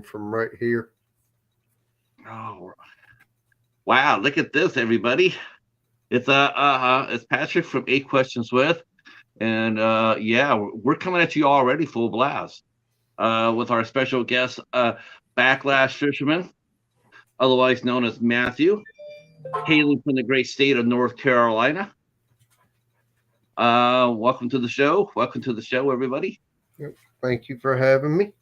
from right here. Oh, wow! Look at this, everybody. It's Patrick from Eight Questions with, and yeah, we're coming at you already full blast. With our special guest, Backlash Fisherman, otherwise known as Matthew, hailing from the great state of North Carolina. Welcome to the show. Welcome to the show, everybody. Yep. Thank you for having me.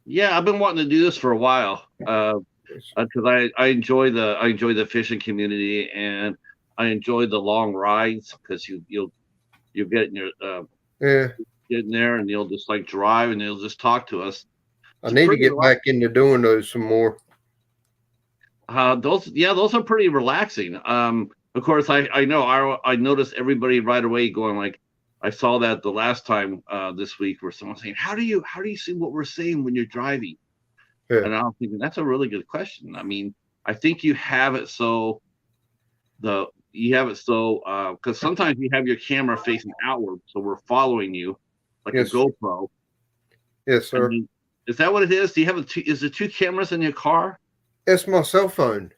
Yeah, I've been wanting to do this for a while. Because I enjoy the fishing community, and I enjoy the long rides because you'll get in your Yeah, get in there and you'll just like drive and you'll just talk to us. I It's need to pretty get back into doing those some more. those are pretty relaxing. Of course, I know I noticed everybody right away going like, I saw that the last time this week where someone saying, how do you see what we're saying when you're driving? Yeah. And I'm thinking that's a really good question. I mean, I think you have it so the you have it so because sometimes you have your camera facing outward, so we're following you like a Yes. GoPro. Yes, I sir. mean, is that what it is? Do you have is there two cameras in your car? It's my cell phone.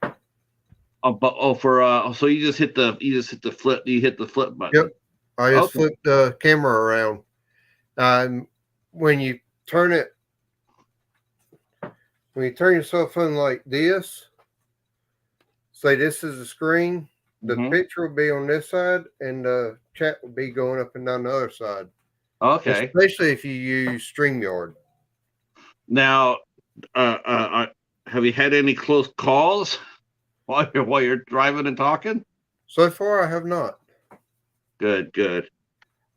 But for so you hit the flip Yep. button. I just Okay. flipped the camera around. When you turn it, when you turn your cell phone like this, say this is the screen. The Hmm. picture will be on this side, and the chat will be going up and down the other side. Okay. Especially if you use StreamYard. Now, have you had any close calls while you're driving and talking? So far, I have not. Good, good.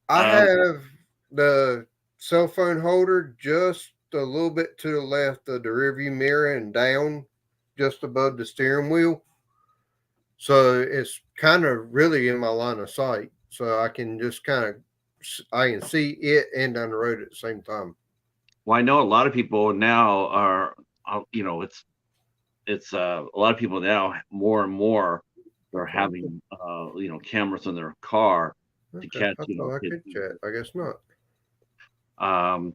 I Um, have the cell phone holder just a little bit to the left of the rearview mirror and down just above the steering wheel. So it's kind of really in my line of sight. So I can just I can see it and down the road at the same time. well, I know a lot of people now it's a lot of people now more and more are having cameras in their car to Okay. catch I thought I hit. could chat. I guess not. Um,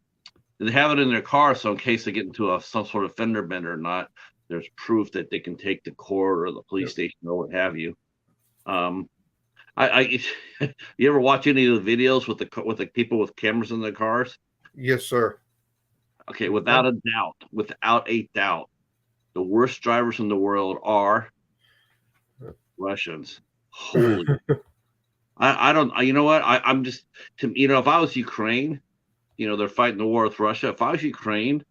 they have it in their car, so in case they get into some sort of fender bender or not, there's proof that they can take the court or the police Yep. station or what have you. Um, you ever watch any of the videos with the people with cameras in their cars? Yes, sir. Okay, Yeah. without a doubt, the worst drivers in the world are Russians. Holy, I don't. You know what? I'm just if I was Ukraine, they're fighting the war with Russia. If I was Ukraine,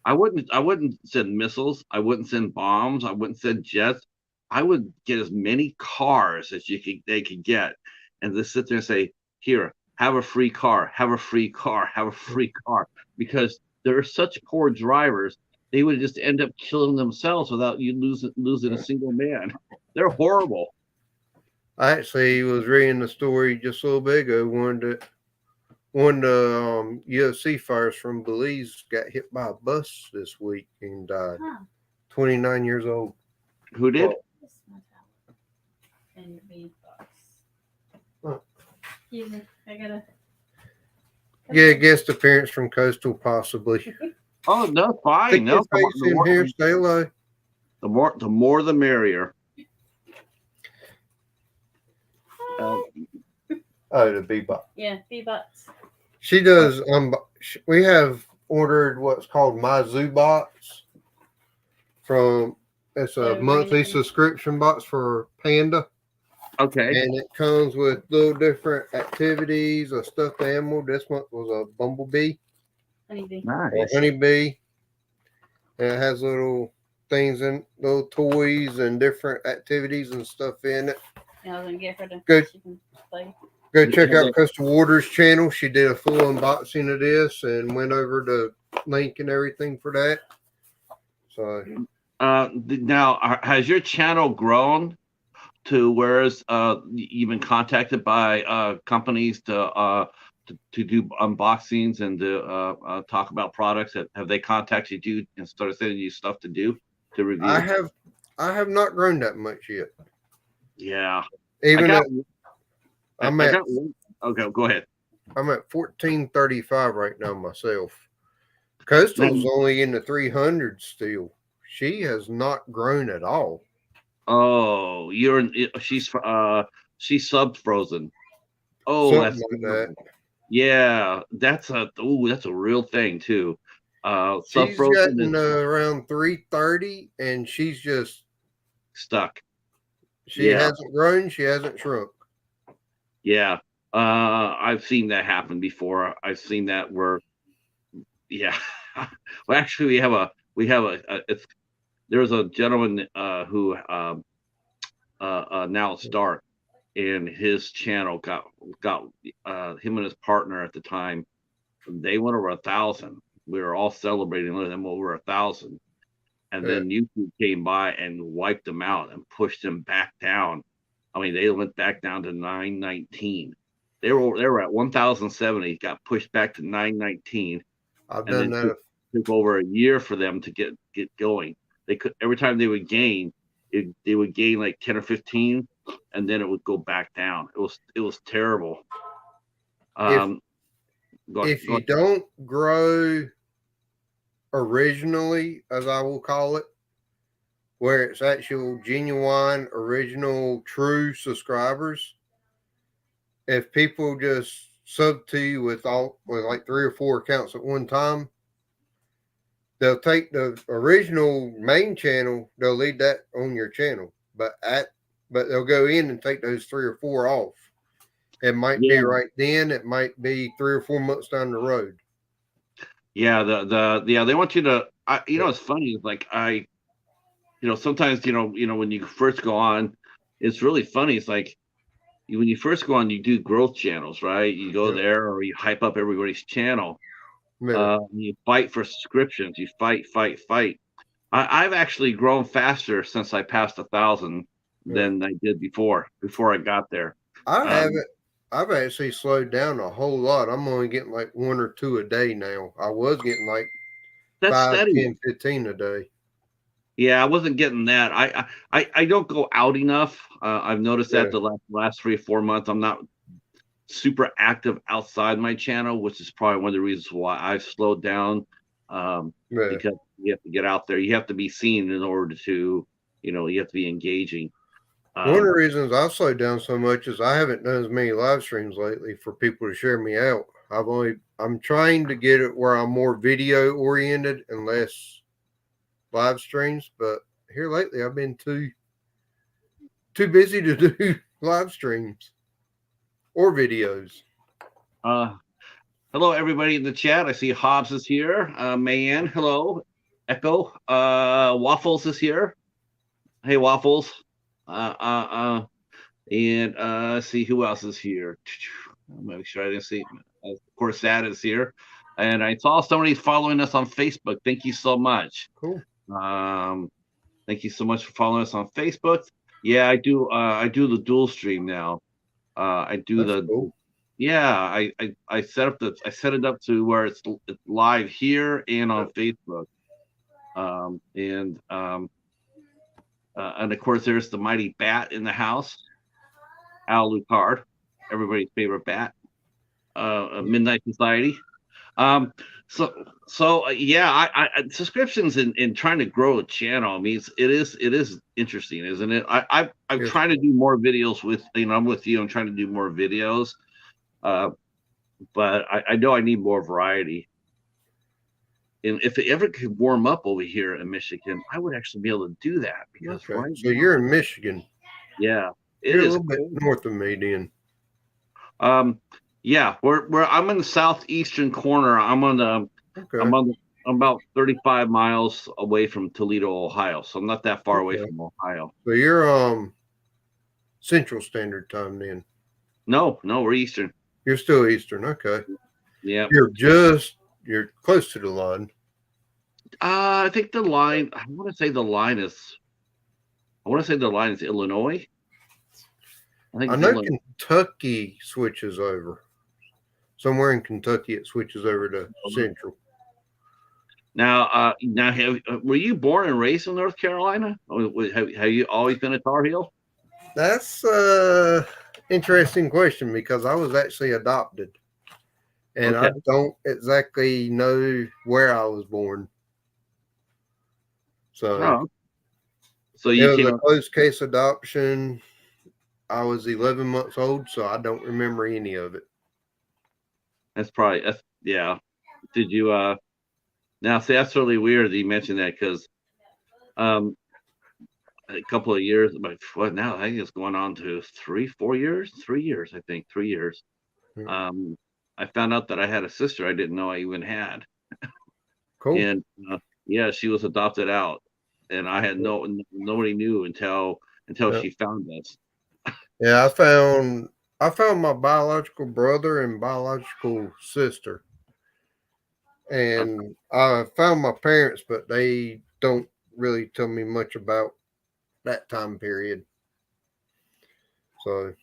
I wouldn't send missiles. I wouldn't send bombs. I wouldn't send jets. I would get as many cars as they could get, and just sit there and say, "Here, have a free car, have a free car, have a free car," because they're such poor drivers. They would just end up killing themselves without you losing a single man. They're horrible. I actually was reading the story just a little bit ago. One of the UFC fighters from Belize got hit by a bus this week and died. Huh. 29 years old. Who did? This is my towel. And your bean box. Huh. Excuse me. I gotta. Yeah, guest appearance from Coastal, possibly. Oh no, fine. Stick your No, come on. face in here, stay low. The more the merrier. Uh, Oh, the B-Bot. Yeah, B-box. She does. We have ordered what's called My Zoo Box from. It's a monthly subscription box for Panda, okay. and it comes with little different activities. A stuffed animal. This month was a bumblebee Honeybee. or Nice. honeybee, and it has little things and little toys and different activities and stuff in it. Yeah, I was gonna get her to. Good. She can play. Go check out Crystal Waters' channel. She did a full unboxing of this and went over the link and everything for that. So Now, has your channel grown to whereas you've been contacted by companies to do unboxings and to talk about products? Have they contacted you and started sending you stuff to review? I have not grown that much yet. Yeah, Even I at, got. I'm I at got. Okay, go ahead. I'm at 1435 right now myself. Coastal's only in the 300s still. She has not grown at all. Oh, she's sub frozen. Oh, Something that's like that. yeah, that's a real thing too. Sub She's frozen gotten is around 330, and she's just stuck. she Yeah. hasn't grown. She hasn't shrunk. Yeah. I've seen that happen before. I've seen that where, yeah. Well, actually, there's a gentleman who now it's dark, and his channel got him and his partner at the time. They went over 1,000. We were all celebrating them over 1,000, and then YouTube came by and wiped them out and pushed them back down. I mean, they went back down to 919. They were at 1,070, got pushed back to 919. I've done that. Took over a year for them to get going. They could every time they would gain, they would gain like 10 or 15, and then it would go back down. It was terrible. If you don't grow originally, as I will call it, where it's actual genuine, original, true subscribers, if people just sub to you with like 3 or 4 accounts at one time, they'll take the original main channel, they'll leave that on your channel, but they'll go in and take those 3 or 4 off. It might be right then, it might be 3 or 4 months down the road. Yeah, they want you to. It's funny. Like sometimes when you first go on, it's really funny. It's like when you first go on, you do growth channels, right? You go there, or you hype up everybody's channel. You fight for subscriptions. You fight. I've actually grown faster since I passed 1,000 than I did before I got there. I haven't. I've actually slowed down a whole lot. I'm only getting like 1 or 2 a day now. I was getting like 5, 10, 15 a day. Yeah, I wasn't getting that. I don't go out enough. I've noticed that the last 3 or 4 months, I'm not super active outside my channel, which is probably one of the reasons why I've slowed down. Because you have to get out there. You have to be seen in order to, you have to be engaging. One of the reasons I've slowed down so much is I haven't done as many live streams lately for people to share me out. I'm trying to get it where I'm more video oriented and less live streams, but here lately I've been too busy to do live streams or videos. Hello everybody in the chat. I see Hobbs is here. Mayanne, hello. Echo. Waffles is here. Hey Waffles. And see who else is here. Make sure I didn't see. Of course, Sad is here, and I saw somebody following us on Facebook. Thank you so much. Cool. Thank you so much for following us on Facebook. Yeah, I do. I do the dual stream now. I do That's cool. Yeah, I set it up to where it's live here and on Facebook. And of course, there's the mighty bat in the house, Al Lucard, everybody's favorite bat, Midnight Society. Yeah, I subscriptions in trying to grow a channel. I mean, it is interesting, isn't it? I'm trying to do more videos with I'm with you. I'm trying to do more videos, but I know I need more variety. And if it ever could warm up over here in Michigan, I would actually be able to do that because so you're in Michigan. Yeah, you're a little bit north of me, then. Yeah, I'm in the southeastern corner. I'm about 35 miles away from Toledo, Ohio, so I'm not that far away from Ohio. So you're Central Standard Time then? No, we're Eastern. You're still Eastern, okay. Yeah. You're close to the line. I think the line. I want to say the line is Illinois. I know Kentucky switches over. Somewhere in Kentucky, it switches over to Central. Now, were you born and raised in North Carolina? Have you always been a Tar Heel? That's an interesting question because I was actually adopted. and Okay. I don't exactly know where I was born. So Oh, so it you was came a up. close case adoption. I was 11 months old, so I don't remember any of it. That's yeah. Did you now see that's really weird that you mentioned that because um a couple of years, but what now? I think it's going on to 3 years, 3 years, I think 3 years. Hmm. I found out that I had a sister I didn't know I even had, Cool. and yeah, she was adopted out, and I had nobody knew until Yeah. she found us. Yeah, I found my biological brother and biological sister, and I found my parents, but they don't really tell me much about that time period. So,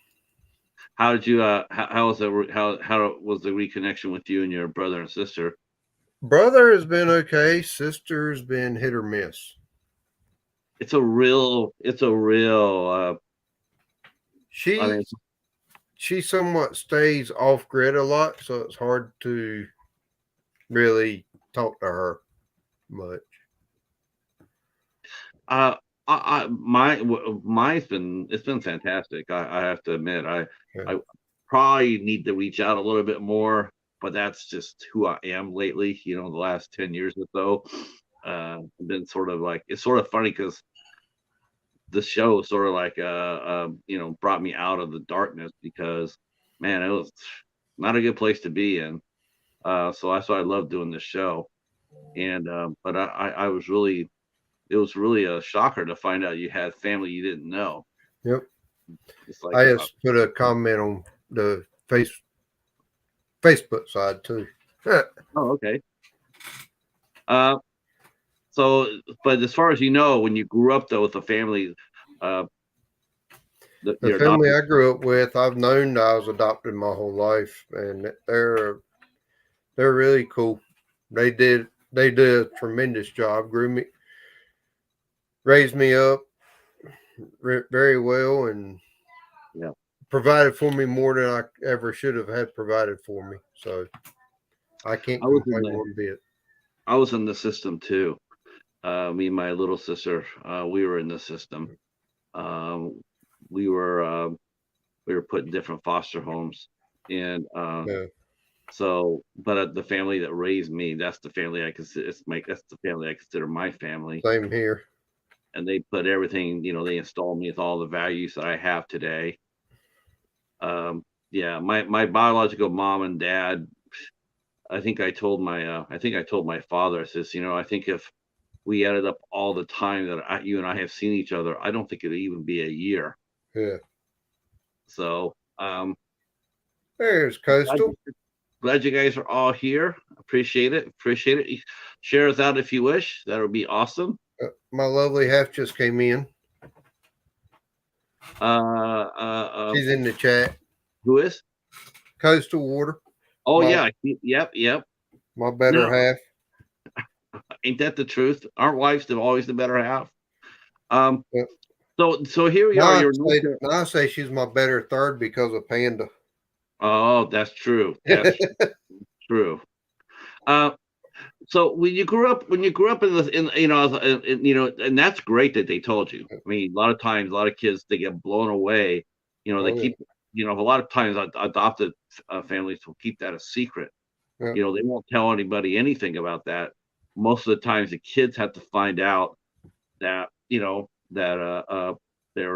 How did you how was how was the reconnection with you and your brother and sister? brother has been okay. Sister's been hit or miss. It's a real I She mean, she somewhat stays off grid a lot, so it's hard to really talk to her much. uh mine's been it's been fantastic. I have to admit Yeah. I probably need to reach out a little bit more, but that's just who I am lately. The last 10 years or so, I've been sort of like it's sort of funny because the show sort of like brought me out of the darkness because man, it was not a good place to be in. So that's why I love doing this show. And but I was really it was really a shocker to find out you had family you didn't know. Yep. It's like, I just put a comment on the Facebook side too. oh, okay. Uh, so, but as far as you know, when you grew up though with the family, uh, The your family adopted, I grew up with, I've known I was adopted my whole life, and they're really cool. They did a tremendous job, grew me, raised me up very well, and yeah, provided for me more than I ever should have had provided for me. So I can't I was in complain the one bit. I was in the system too. Me and my little sister, we were in the system. Um, we were put in different foster homes, and Yeah, so, but the family that raised me, that's the family I consider that's the family I consider my family. same here. And they put everything, they installed me with all the values that I have today. Yeah, my biological mom and dad, I think I told my father, I says, I think if we added up all the time that you and I have seen each other, I don't think it'd even be a year. Yeah, So, there's glad Coastal. glad you guys are all here. Appreciate it. Appreciate it. Share us out if you wish. That would be awesome. My lovely half just came in. She's in the chat. Who is? Coastal Water. Oh My, yeah. Yep. my better No, half. ain't that the truth? Aren't wives always the better half? Um. Yeah. So here we are. Now I say she's my better third because of Panda. Oh, that's true. That's true. So when you grew up in the and that's great that they told you. I mean, a lot of times, a lot of kids they get blown away. They keep a lot of times adopted families will keep that a secret. Yeah. They won't tell anybody anything about that. Most of the times, the kids have to find out that they're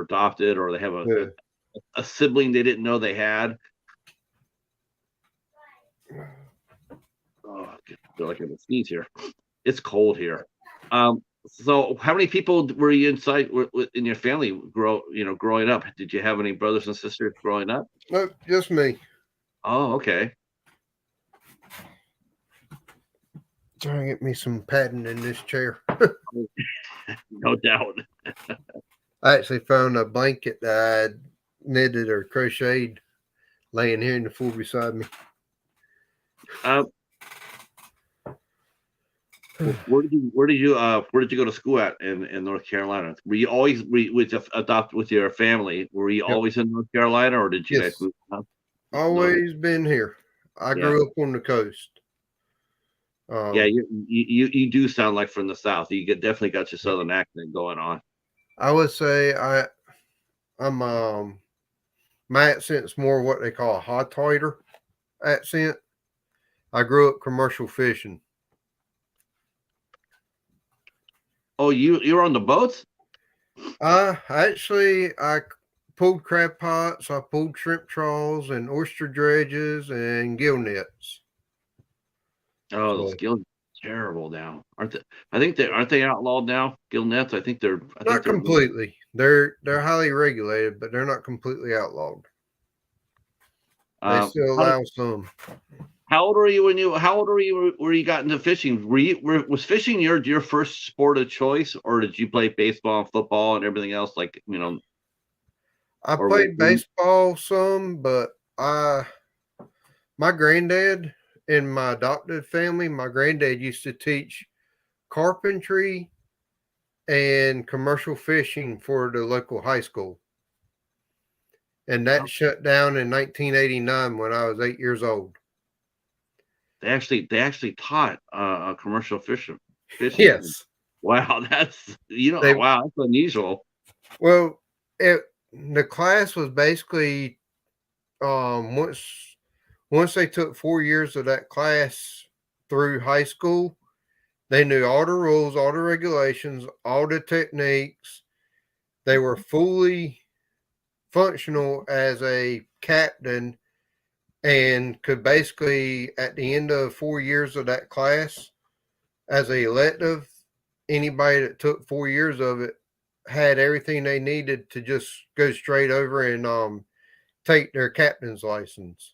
adopted or they have a sibling they didn't know they had. Oh, I feel like I'm gonna sneeze here. It's cold here. So how many people were you inside in your family growing up? Did you have any brothers and sisters growing up? Nope, just me. Oh, okay. Trying to get me some padding in this chair. No doubt. I actually found a blanket that I knitted or crocheted laying here in the floor beside me. Where did you go to school at in North Carolina? Were you always with your family? Were you always in North Carolina, or did you guys move out? Always been here. I Yeah. grew up on the coast. Yeah, you do sound like from the South. You definitely got your Southern accent going on. I would say I'm my accent's more what they call a hot-tighter accent. I grew up commercial fishing. Oh, you're on the boats? I pulled crab pots, I pulled shrimp trawls and oyster dredges and gill nets. Oh, those So, gill nets are terrible now, aren't they? I think aren't they outlawed now? Gill nets. I think they're. not completely. They're highly regulated, but they're not completely outlawed. They still allow some. How old were you How old were you where you got into fishing? Was fishing your first sport of choice, or did you play baseball and football and everything else? Like I played baseball some, but my granddad in my adopted family, my granddad used to teach carpentry and commercial fishing for the local high school. And that shut down in 1989 when I was 8 years old. They actually taught commercial fishing. Yes. Wow, that's wow, that's unusual. Well, the class was basically once they took 4 years of that class through high school, they knew all the rules, all the regulations, all the techniques. They were fully functional as a captain and could basically, at the end of 4 years of that class, as a elective, anybody that took 4 years of it had everything they needed to just go straight over and take their captain's license.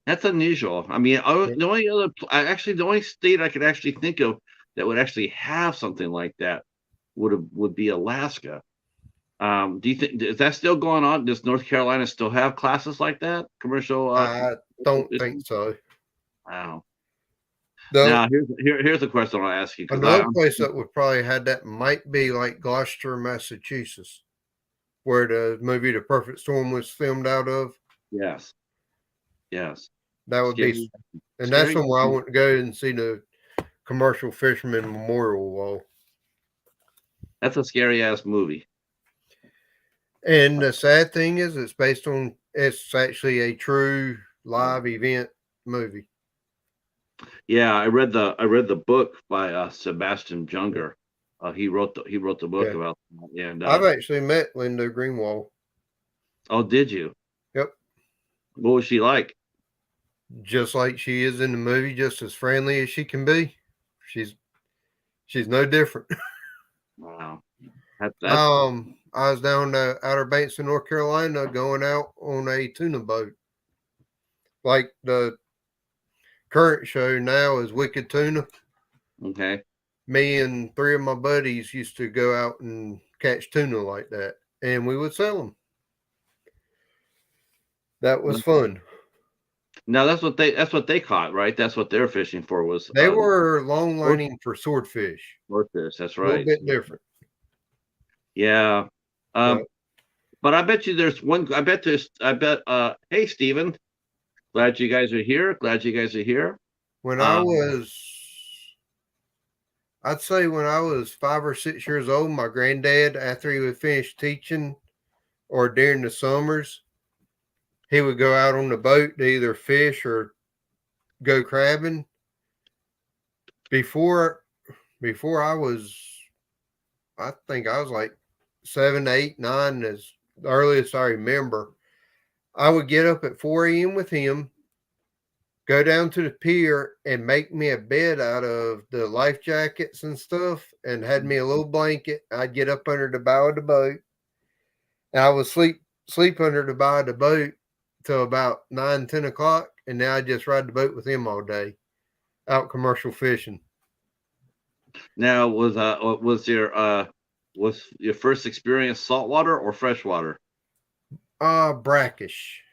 That's unusual. I mean, the only state I could actually think of that would actually have something like that would be Alaska. Do you think is that still going on? Does North Carolina still have classes like that? Commercial? I don't think so. Wow. Though, now here's a question I'll ask you. Another place that would probably had that might be like Gloucester, Massachusetts, where the movie The Perfect Storm was filmed out of. Yes. Yes. That would be, and that's somewhere I want to go and see the Commercial Fisherman Memorial Wall. That's a scary ass movie. And the sad thing is, it's actually a true live event movie. Yeah, I read the book by Sebastian Junger. He wrote the book about that. Yeah, and I've actually met Linda Greenwald. Oh, did you? Yep. What was she like? Just like she is in the movie, just as friendly as she can be. She's no different. Wow. I was down to Outer Banks in North Carolina going out on a tuna boat. Like the current show now is Wicked Tuna. Okay. Me and 3 of my buddies used to go out and catch tuna like that, and we would sell them. That was fun. Now that's what they caught, right? That's what they're fishing for was they were long lining for swordfish. Swordfish, that's right. A little bit different. Yeah. But I bet you there's one. Hey, Stephen, glad you guys are here. When I'd say when I was 5 or 6 years old, my granddad, after he would finish teaching or during the summers, he would go out on the boat to either fish or go crabbing. Before I think I was like 7, 8, 9, as the earliest I remember. I would get up at 4 a.m. with him, go down to the pier and make me a bed out of the life jackets and stuff, and had me a little blanket. I'd get up under the bow of the boat, and I would sleep under the bow of the boat till about 9, 10 o'clock, and then I'd just ride the boat with him all day, out commercial fishing. Now, was your first experience saltwater or freshwater? Brackish.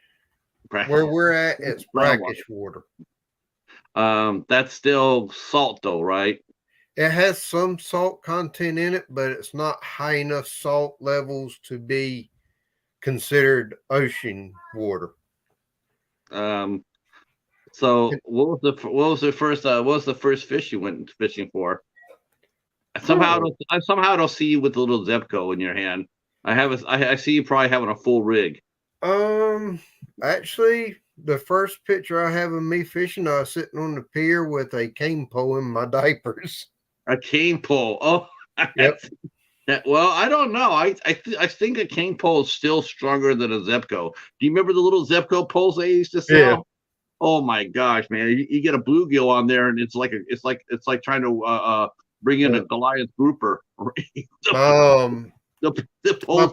Where we're at, it's brackish water. That's still salt though, right? It has some salt content in it, but it's not high enough salt levels to be considered ocean water. So what was the first fish you went fishing for? I somehow don't see you with the little Zebco in your hand. I see you probably having a full rig. Actually, the first picture I have of me fishing, I was sitting on the pier with a cane pole in my diapers. A cane pole. Oh, Yep. Well, I don't know. I think a cane pole is still stronger than a Zebco. Do you remember the little Zebco poles they used to sell? Yeah. Oh my gosh, man! You get a bluegill on there, and it's like trying to bring in a Goliath grouper. Um, the poles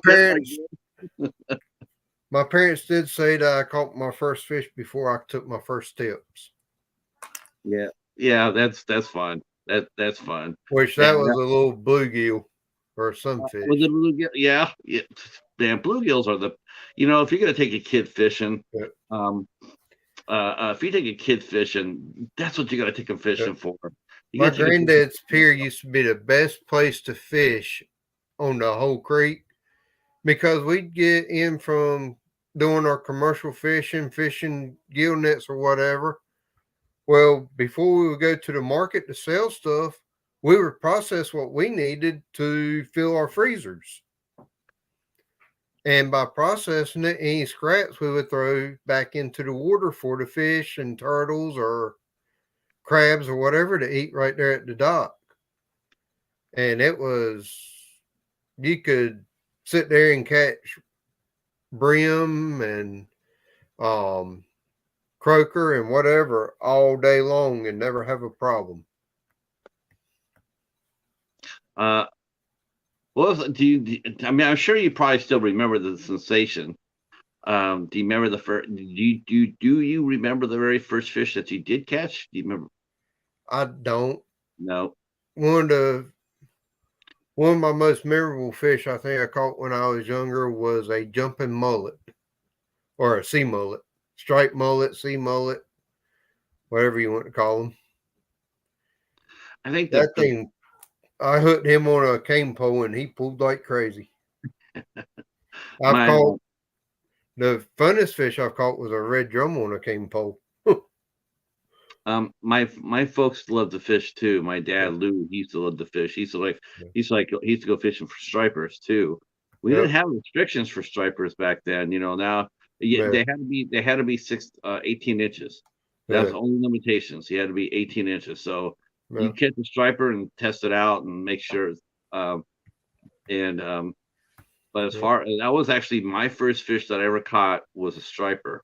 my parents did say that I caught my first fish before I took my first tips. Yeah, that's fun. That's fun. Which that was a little bluegill or sunfish. Was it bluegill? Yeah. Damn, bluegills are if you're gonna take a kid fishing, if you take a kid fishing, that's what you got to take them fishing for. My granddad's pier used to be the best place to fish on the whole creek because we'd get in from doing our commercial fishing gill nets or whatever. Well, before we would go to the market to sell stuff, we would process what we needed to fill our freezers. And by processing it, any scraps we would throw back into the water for the fish and turtles or crabs or whatever to eat right there at the dock. And you could sit there and catch brim and croaker and whatever all day long and never have a problem. I'm sure you probably still remember the sensation. Do you remember the first? Do you remember the very first fish that you did catch? Do you remember? I don't. No. One of my most memorable fish I think I caught when I was younger was a jumping mullet or a sea mullet, striped mullet, sea mullet, whatever you want to call them. I think that thing. I hooked him on a cane pole and he pulled like crazy. The funnest fish I've caught was a red drum on a cane pole. My folks love to fish too. My dad Lou, he used to love to fish. He used to go fishing for stripers too. We didn't have restrictions for stripers back then. Now they had to be 18 inches. That's the only limitations. He had to be 18 inches. So you catch a striper and test it out and make sure. But as far that was actually my first fish that I ever caught was a striper.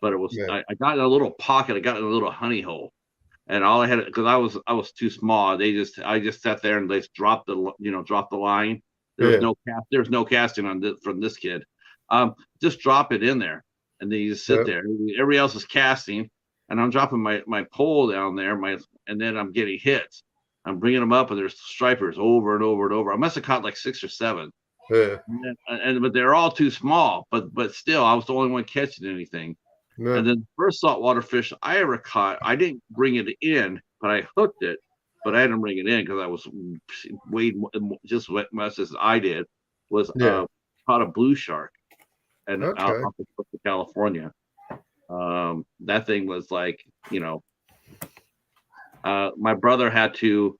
But it was I got in a little pocket. I got in a little honey hole, and all I had because I was too small. I just sat there and they dropped the line. There's no casting from this kid. Just drop it in there, and then you just sit there. Everybody else is casting, and I'm dropping my pole down there. And then I'm getting hits. I'm bringing them up, and there's stripers over and over and over. I must have caught like 6 or 7. Yeah. But they're all too small. But still, I was the only one catching anything. Yeah. And then the first saltwater fish I ever caught, I didn't bring it in, but I hooked it. But I didn't bring it in because I was weighed just as much as I did. Caught a blue shark, and out off the coast of California. That thing was like, my brother had to.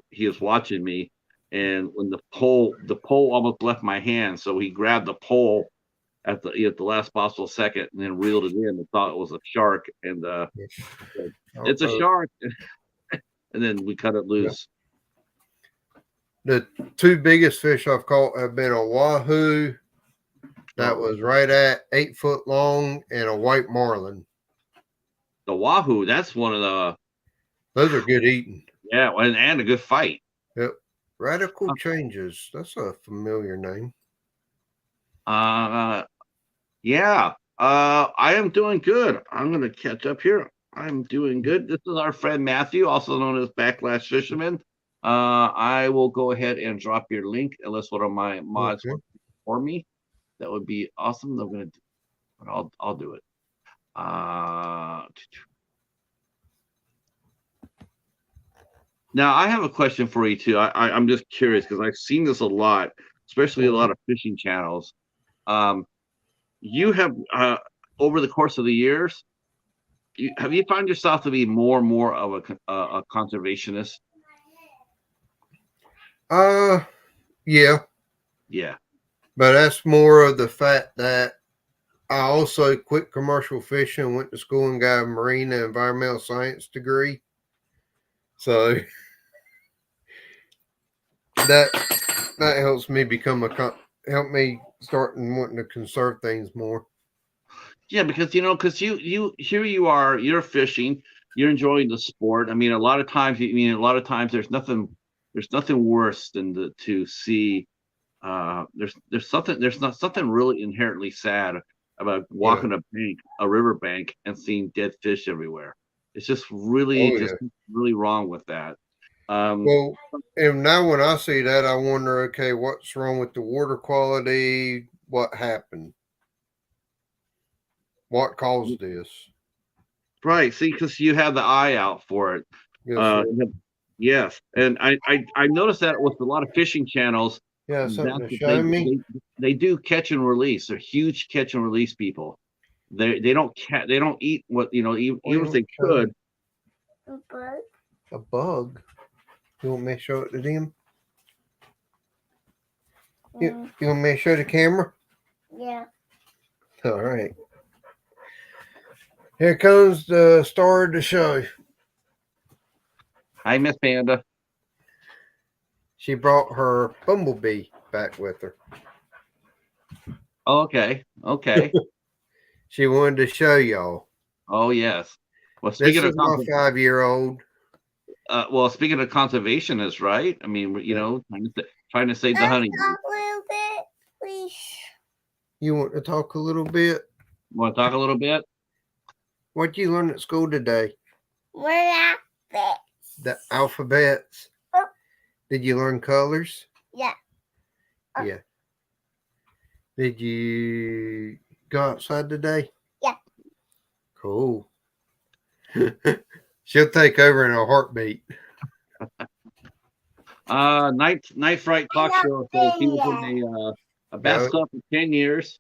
He was watching me, and when the pole almost left my hand, so he grabbed the pole at the last possible second and then reeled it in and thought it was a shark, and it's a shark. And then we cut it loose. The 2 biggest fish I've caught have been a wahoo that was right at 8 foot long and a white marlin. The wahoo, that's one of the. Those are good eating. Yeah, and a good fight. Yep. Radical Changes. That's a familiar name. Yeah. I am doing good. I'm going to catch up here. I'm doing good. This is our friend Matthew, also known as Backlash Fisherman. I will go ahead and drop your link unless one of my mods wants for me. That would be awesome. I'm going to, but I'll do it. Now I have a question for you too. I'm just curious because I've seen this a lot, especially a lot of fishing channels. you have over the course of the years, have you found yourself to be more and more of a conservationist? Yeah, Yeah. but that's more of the fact that I also quit commercial fishing, went to school and got a marine and environmental science degree. So that helps me help me start and wanting to conserve things more. Yeah, because you here you are, you're fishing, you're enjoying the sport. I mean, a lot of times, there's nothing worse than to see. There's not something really inherently sad about Yeah. walking a river bank, and seeing dead fish everywhere. It's just really, Oh just yeah. really wrong with that. Well, and now when I see that, I wonder, okay, what's wrong with the water quality? What happened? What caused this? Right. See, because you have the eye out for it. Yes, Uh, sir. yes, and I noticed that with a lot of fishing channels, Yeah, something that to show me. they do catch and release. They're huge catch and release people. They don't eat what even What do you if want they to show me? could. A bug. You want me to show it to them? You want me to show the camera? Yeah. All right. Here comes the star of the show. Hi, Miss Panda. She brought her bumblebee back with her. Okay. She wanted to show y'all. Oh yes. Well, This is my 5-year-old. speaking of conservationists, right? I mean, trying to save the honey. A little bit, please. You want to talk a little bit? Want to talk a little bit? What you learn at school today? We're at The alphabets. Oh. Did you learn colors? Yeah. Yeah. Did you go outside today? Yeah. Cool. She'll take over in a heartbeat. Night Fright talk show. So he was in a bass club for 10 years,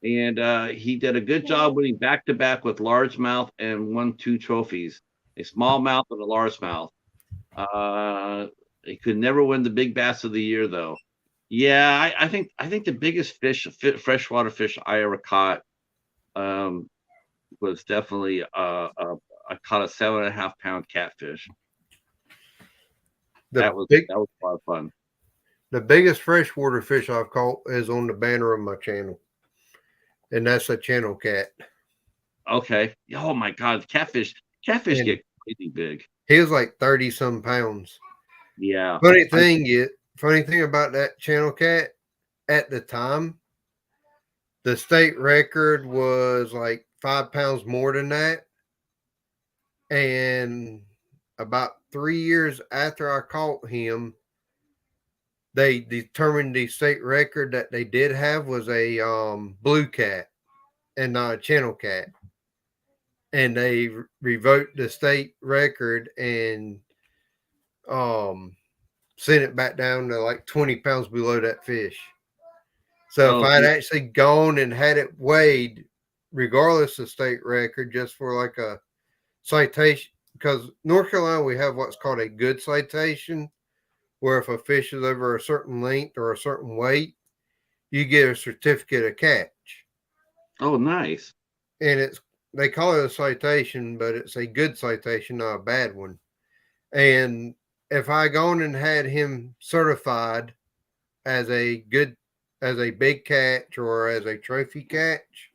and he did a good job winning back-to-back with largemouth, and won 2 trophies, a smallmouth and a largemouth. He could never win the big bass of the year, though. Yeah, I think the biggest freshwater fish I ever caught was definitely I caught a 7.5 pound catfish. That was a lot of fun. The biggest freshwater fish I've caught is on the banner of my channel, and that's a channel cat. Okay. Oh my God, catfish get crazy big. He was like 30 some pounds. Yeah. Funny thing about that channel cat, at the time, the state record was like 5 pounds more than that. And about 3 years after I caught him, they determined the state record that they did have was a blue cat and not a channel cat. And they revoked the state record and sent it back down to like 20 pounds below that fish. So if I had actually gone and had it weighed, regardless of state record, just for like a citation, because North Carolina, we have what's called a good citation, where if a fish is over a certain length or a certain weight, you get a certificate of catch. Oh, nice. And they call it a citation, but it's a good citation, not a bad one. And if I gone and had him certified as a big catch or as a trophy catch,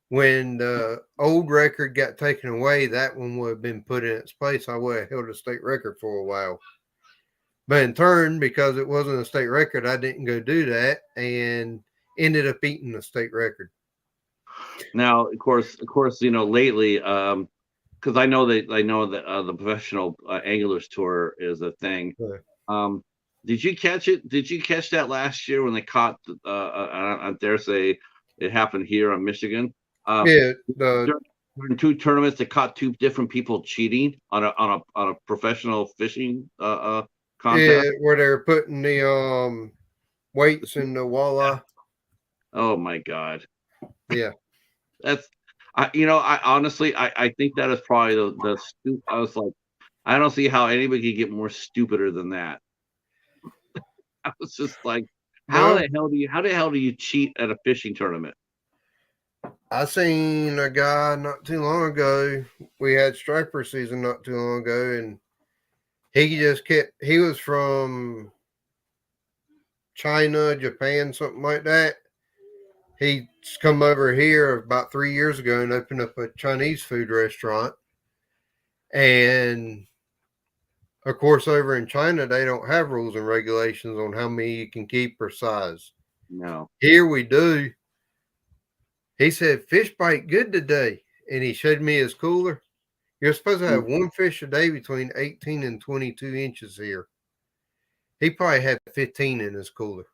when the old record got taken away, that one would have been put in its place. I would have held a state record for a while. But in turn, because it wasn't a state record, I didn't go do that and ended up eating the state record. Now, of course, lately, because I know that the professional anglers tour is a thing. Right. Did you catch it? Did you catch that last year when they caught? I dare say it happened here in Michigan. During 2 tournaments, they caught 2 different people cheating on a professional fishing contest. Yeah, where they were putting the weights in the walleye. Oh my God! Yeah. That's I honestly I think that is probably I was like, I don't see how anybody could get more stupider than that. I was just like, Well, how the hell do you cheat at a fishing tournament? I seen a guy not too long ago. We had striper season not too long ago, and he was from China, Japan, something like that. He's come over here about 3 years ago and opened up a Chinese food restaurant. And of course, over in China, they don't have rules and regulations on how many you can keep or size. No. Here we do. He said, fish bite good today. And he showed me his cooler. You're supposed to have one fish a day between 18 and 22 inches here. He probably had 15 in his cooler.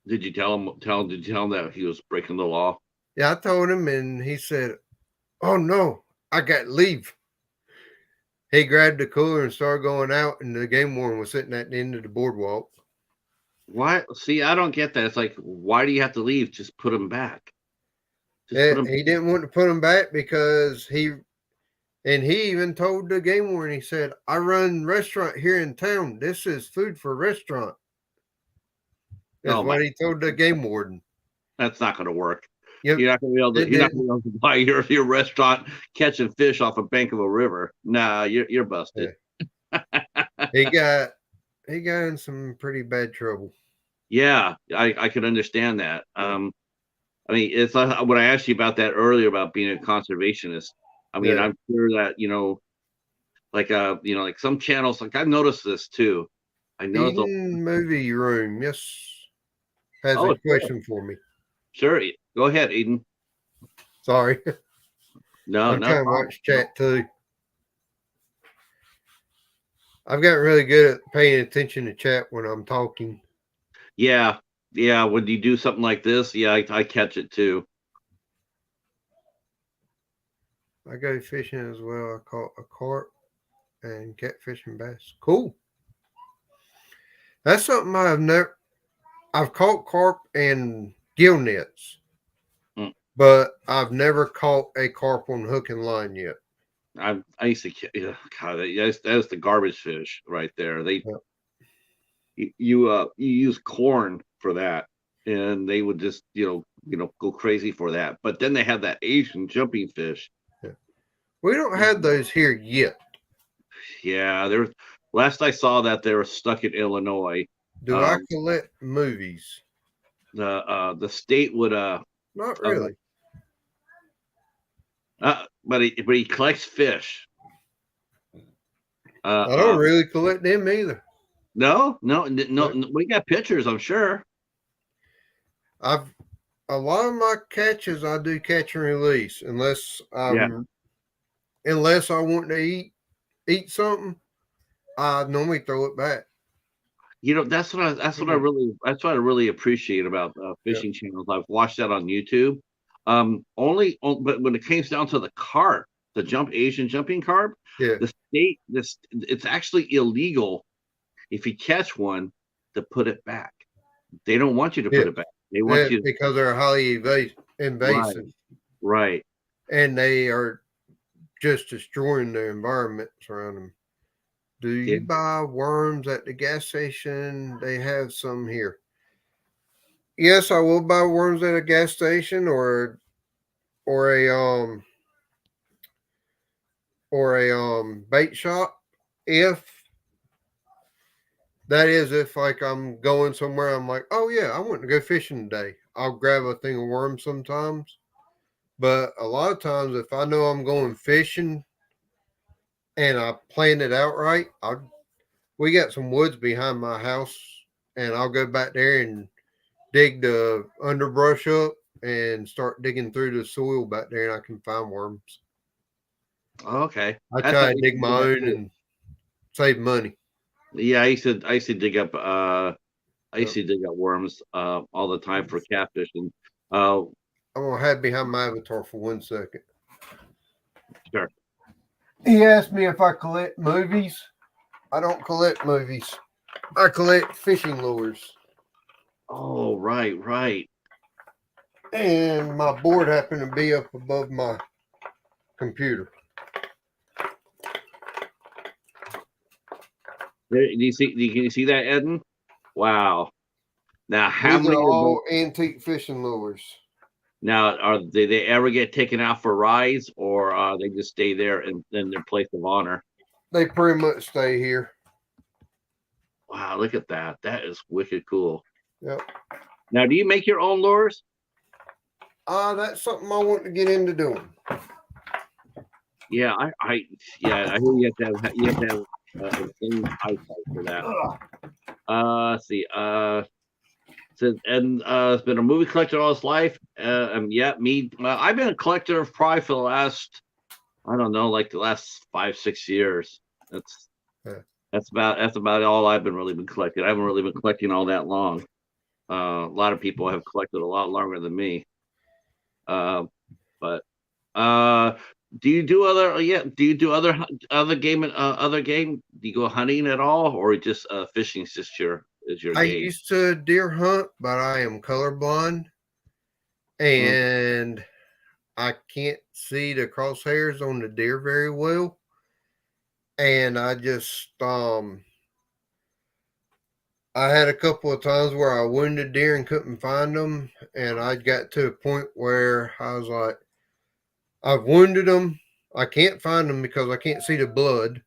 Did you tell him that he was breaking the law? Yeah, I told him, and he said, oh no, I got to leave. He grabbed the cooler and started going out, and the game warden was sitting at the end of the boardwalk. Why? See, I don't get that. It's like, why do you have to leave? Just put him back. He didn't want to put him back because he even told the game warden, he said, I run restaurant here in town. This is food for restaurant. That's what he told the game warden. That's not going to work. Yep. You're not going to be able to buy your restaurant catching fish off a bank of a river. Nah, you're busted. Yeah. He got in some pretty bad trouble. Yeah, I could understand that. I mean, it's like when I asked you about that earlier about being a conservationist. I mean, I'm sure that like some channels, like I've noticed this too. I noticed Eden Movie Room, yes, has a question for me. Sure, go ahead, Eden. Sorry. No, I'm trying to watch chat too. I've gotten really good at paying attention to chat when I'm talking. Yeah. When you do something like this, I catch it too. I go fishing as well. I caught a carp and catfish and bass. Cool. That's something I've caught carp and gill nets, but I've never caught a carp on hook and line yet. I used to, God, that's the garbage fish right there. You use corn for that, and they would just go crazy for that. But then they have that Asian jumping fish. Yeah. We don't have those here yet. Yeah, last I saw that they were stuck in Illinois. Do I collect movies? The state would not really. But he collects fish. I don't really collect them either. No. We got pictures, I'm sure. A lot of my catches I do catch and release, unless I want to eat something, I normally throw it back. That's what I really appreciate about fishing channels. I've watched that on YouTube. But when it comes down to the carp, the Asian jumping carp, the state, it's actually illegal if you catch one to put it back. They don't want you to put it back. They want you because they're highly invasive, right? And they are just destroying the environment surrounding them. Do you buy worms at the gas station? They have some here. Yes, I will buy worms at a gas station or a bait shop if like I'm going somewhere, I'm like, oh yeah, I want to go fishing today. I'll grab a thing of worms sometimes. But a lot of times if I know I'm going fishing and I plan it out right, we got some woods behind my house and I'll go back there and dig the underbrush up and start digging through the soil back there and I can find worms. Okay. I try to dig my own and save money. Yeah, I used to dig up worms all the time for catfish. And I'm gonna hide behind my avatar for 1 second. Sure. He asked me if I collect movies. I don't collect movies. I collect fishing lures. Oh, right. And my board happened to be up above my computer. Do you see? Can you see that, Eden? Wow. Now, how These many? are all antique fishing lures. Now, do they ever get taken out for rides, or they just stay there in their place of honor? They pretty much stay here. Wow, look at that. That is wicked cool. Yep. Now, do you make your own lures? That's something I want to get into doing. Yeah, I hear you have to have insane eyesight for that. Let's see. It's been a movie collector all his life. Yeah, me. I've been a collector probably for the last, I don't know, like the last 5-6 years. That's about all I've really been collecting. I haven't really been collecting all that long. A lot of people have collected a lot longer than me. But do you do other? Yeah, do you do other game? Do you go hunting at all, or just fishing is just your I game? used to deer hunt, but I am colorblind, and I can't see the crosshairs on the deer very well. And I just I had a couple of times where I wounded deer and couldn't find them, and I got to a point where I was like, I've wounded them. I can't find them because I can't see the blood,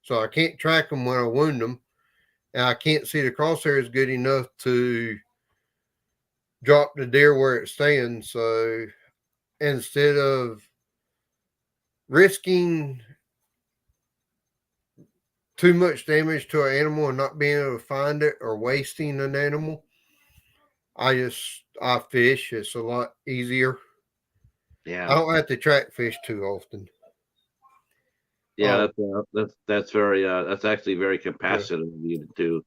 so I can't track them when I wound them, and I can't see the crosshairs good enough to drop the deer where it stands. So instead of risking too much damage to an animal and not being able to find it or wasting an animal, I fish. It's a lot easier. Yeah, I don't have to track fish too often. yeah, that's very that's actually very compassionate of you to do,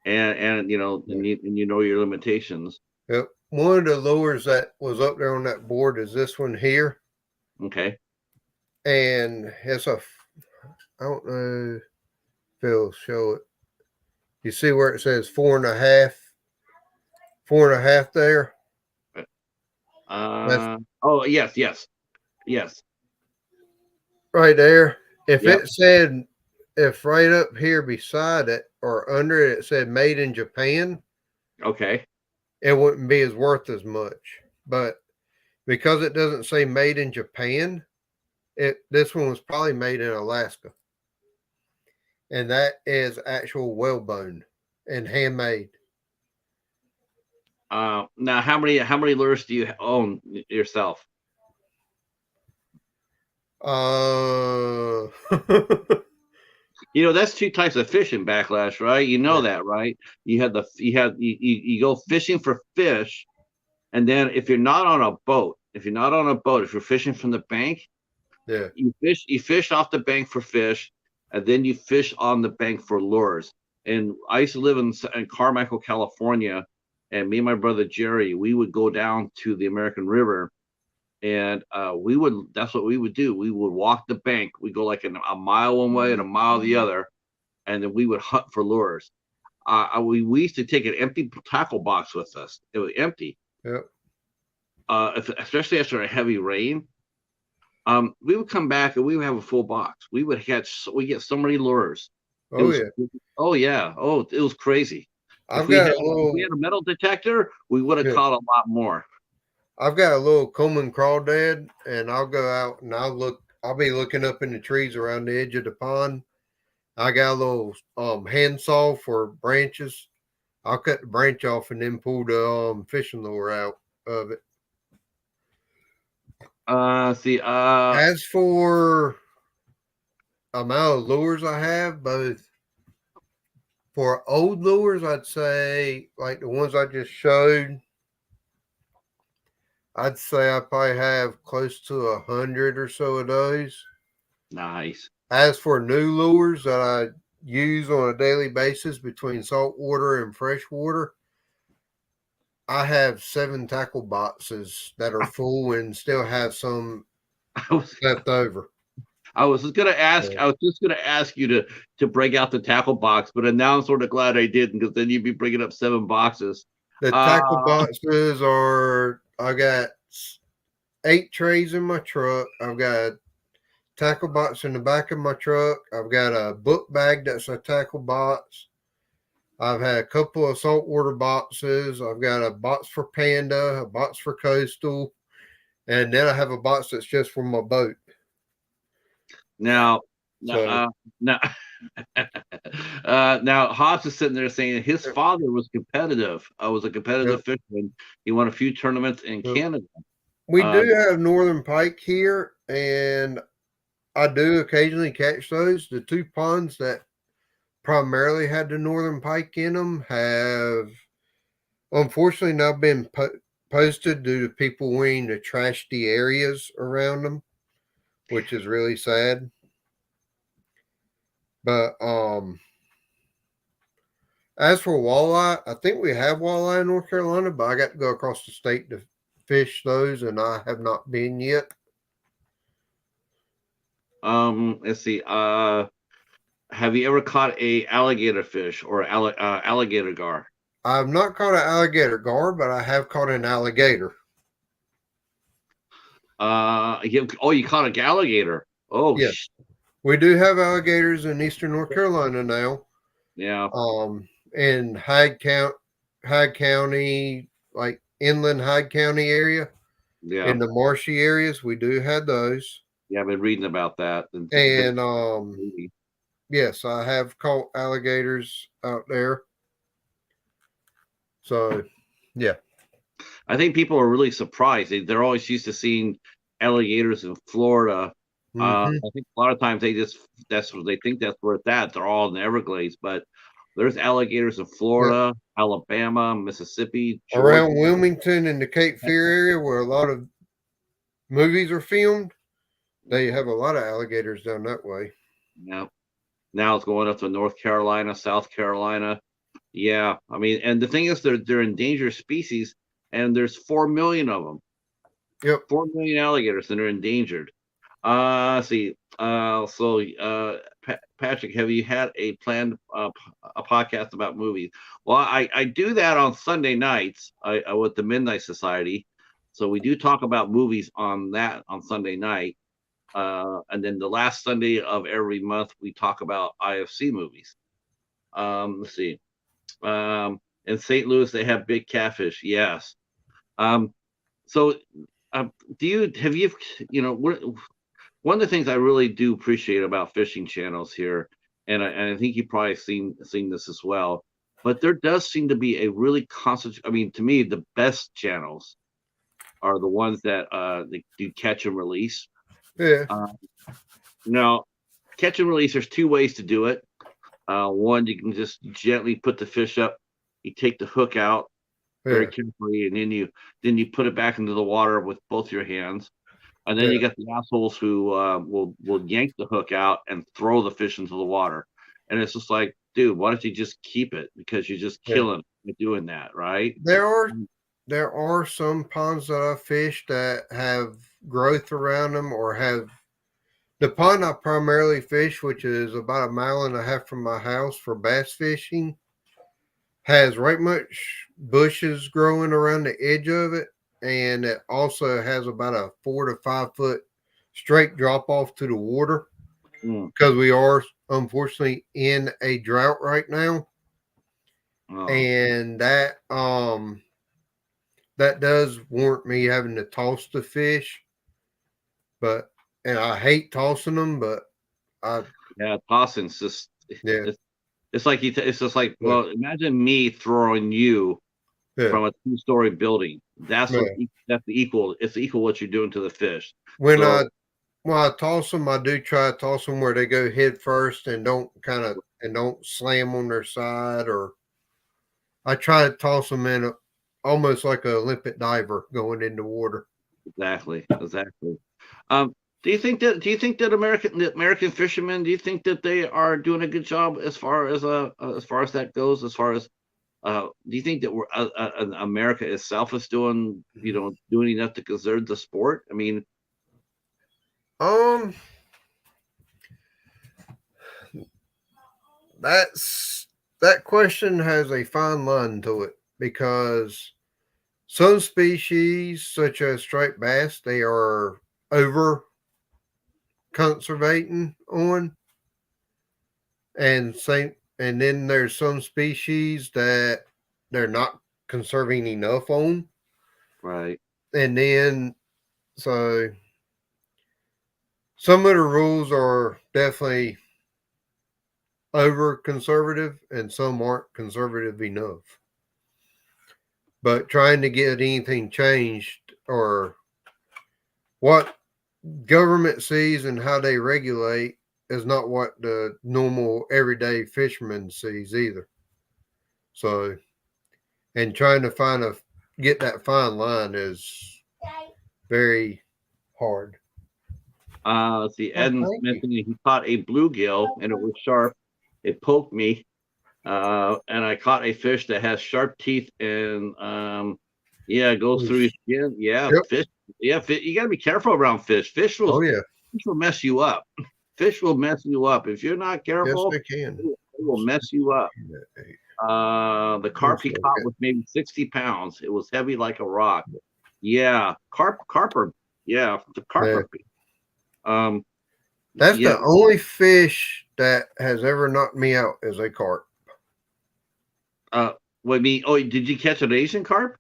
and you know, and you know your limitations. Yep. One of the lures that was up there on that board is this one here. Okay. And it's I don't know if it'll show it. You see where it says 4.5? 4.5 there? Oh, yes. Right there. If Yep. it said, if right up here beside it or under it, it said made in Japan, Okay. it wouldn't be as worth as much. But because it doesn't say made in Japan, this one was probably made in Alaska. And that is actual whalebone and handmade. Now, how many lures do you own yourself? You know, that's two types of fishing, Backlash, right? You know that, right? You go fishing for fish, and then if you're not on a boat, if you're fishing from the bank, yeah, you fish off the bank for fish, and then you fish on the bank for lures. And I used to live in Carmichael, California, and me and my brother Jerry, we would go down to the American River, and that's what we would do. We would walk the bank. We go like a mile one way and a mile the other, and then we would hunt for lures. We used to take an empty tackle box with us. It was empty. Yep. Especially after a heavy rain. We would come back and we would have a full box. We get so many lures. Oh, yeah. Oh, it was crazy. If we had a metal detector, we would have caught a lot more. I've got a little Coleman crawdad, and I'll go out and I'll be looking up in the trees around the edge of the pond. I got a little handsaw for branches. I'll cut the branch off and then pull the fishing lure out of it. As for amount of lures I have, both for old lures, I'd say like the ones I just showed, I'd say I probably have close to 100 or so of those. Nice. As for new lures that I use on a daily basis between saltwater and freshwater, I have 7 tackle boxes that are full and still have some left over. I was just gonna ask you to break out the tackle box, but now I'm sort of glad I didn't, because then you'd be bringing up 7 boxes. The tackle boxes are I got 8 trays in my truck. I've got a tackle box in the back of my truck. I've got a book bag that's a tackle box. I've had a couple of saltwater boxes. I've got a box for Panda, a box for Coastal, and then I have a box that's just for my boat. Now, So, now, now, Hobbs is sitting there saying his father was competitive. Was a competitive fisherman. He won a few tournaments in Canada. We do have northern pike here, and I do occasionally catch those. The 2 ponds that primarily had the northern pike in them have unfortunately now been posted due to people wanting to trash the areas around them, which is really sad. But as for walleye, I think we have walleye in North Carolina, but I got to go across the state to fish those, and I have not been yet. Let's see. Have you ever caught a alligator fish or alligator gar? I've not caught an alligator gar, but I have caught an alligator. You caught an alligator. Oh, yes. We do have alligators in eastern North Carolina now. Yeah. In Hyde County, like inland Hyde County area. Yeah. In the marshy areas, we do have those. Yeah, I've been reading about that. And yes, I have caught alligators out there. So, yeah. I think people are really surprised. They're always used to seeing alligators in Florida. I think a lot of times that's what they think that's where it's at. They're all in the Everglades, but there's alligators in Florida, Alabama, Mississippi, Georgia. Around Wilmington and the Cape Fear area where a lot of movies are filmed. They have a lot of alligators down that way. Yeah. Now it's going up to North Carolina, South Carolina. Yeah. I mean, and the thing is they're endangered species, and there's 4 million of them. Yep. 4 million alligators that are endangered. Let's see. Patrick, have you had a planned a podcast about movies? Well, I do that on Sunday nights with the Midnight Society. So we do talk about movies on Sunday night. And then the last Sunday of every month, we talk about IFC movies. Let's see. In St. Louis, they have big catfish. Yes. So one of the things I really do appreciate about fishing channels here, and I think you've probably seen this as well, but there does seem to be a really constant. I mean, to me, the best channels are the ones that they do catch and release. Yeah. Now, catch and release, there's 2 ways to do it. One, you can just gently put the fish up. You take the hook out very carefully, and then you put it back into the water with both your hands. And then you got the assholes who will yank the hook out and throw the fish into the water. And it's just like, dude, why don't you just keep it? Because you're just killing it doing that, right? There are some ponds that I fish that have growth around them or have the pond I primarily fish, which is about 1.5 miles from my house for bass fishing, has right much bushes growing around the edge of it. And it also has about a 4 to 5 foot straight drop off to the water because we are unfortunately in a drought right now. And that does warrant me having to toss the fish, and I hate tossing them, but tossing's just it's like it's just like, well, imagine me throwing you from a 2-story building. That's the equal. It's equal what you're doing to the fish. When I toss them, I do try to toss them where they go head first and don't slam on their side, or I try to toss them in almost like an Olympic diver going into water. Exactly. Do you think that American fishermen, do you think that they are doing a good job as far as that goes? As far as do you think that America itself is doing enough to conserve the sport? I mean, that question has a fine line to it, because some species, such as striped bass, they are over conservating on, and then there's some species that they're not conserving enough on, Right. and then so some of the rules are definitely over conservative, and some aren't conservative enough. But trying to get anything changed, or what government sees and how they regulate, is not what the normal everyday fisherman sees either. So, and trying to get that fine line is very hard. Let's see. Ed thank you. mentioned he caught a bluegill and it was sharp. It poked me, and I caught a fish that has sharp teeth and yeah, it goes through your skin. Yeah, Yep. fish. Yeah, you got to be careful around fish. Fish will mess you up. Fish will mess you up if you're not careful. Yes, they can. It will mess you up. The carp he caught was maybe 60 pounds. It was heavy like a rock. Yeah, carp are. Yeah, the carp are big. That's the only fish that has ever knocked me out is a carp. Did you catch an Asian carp?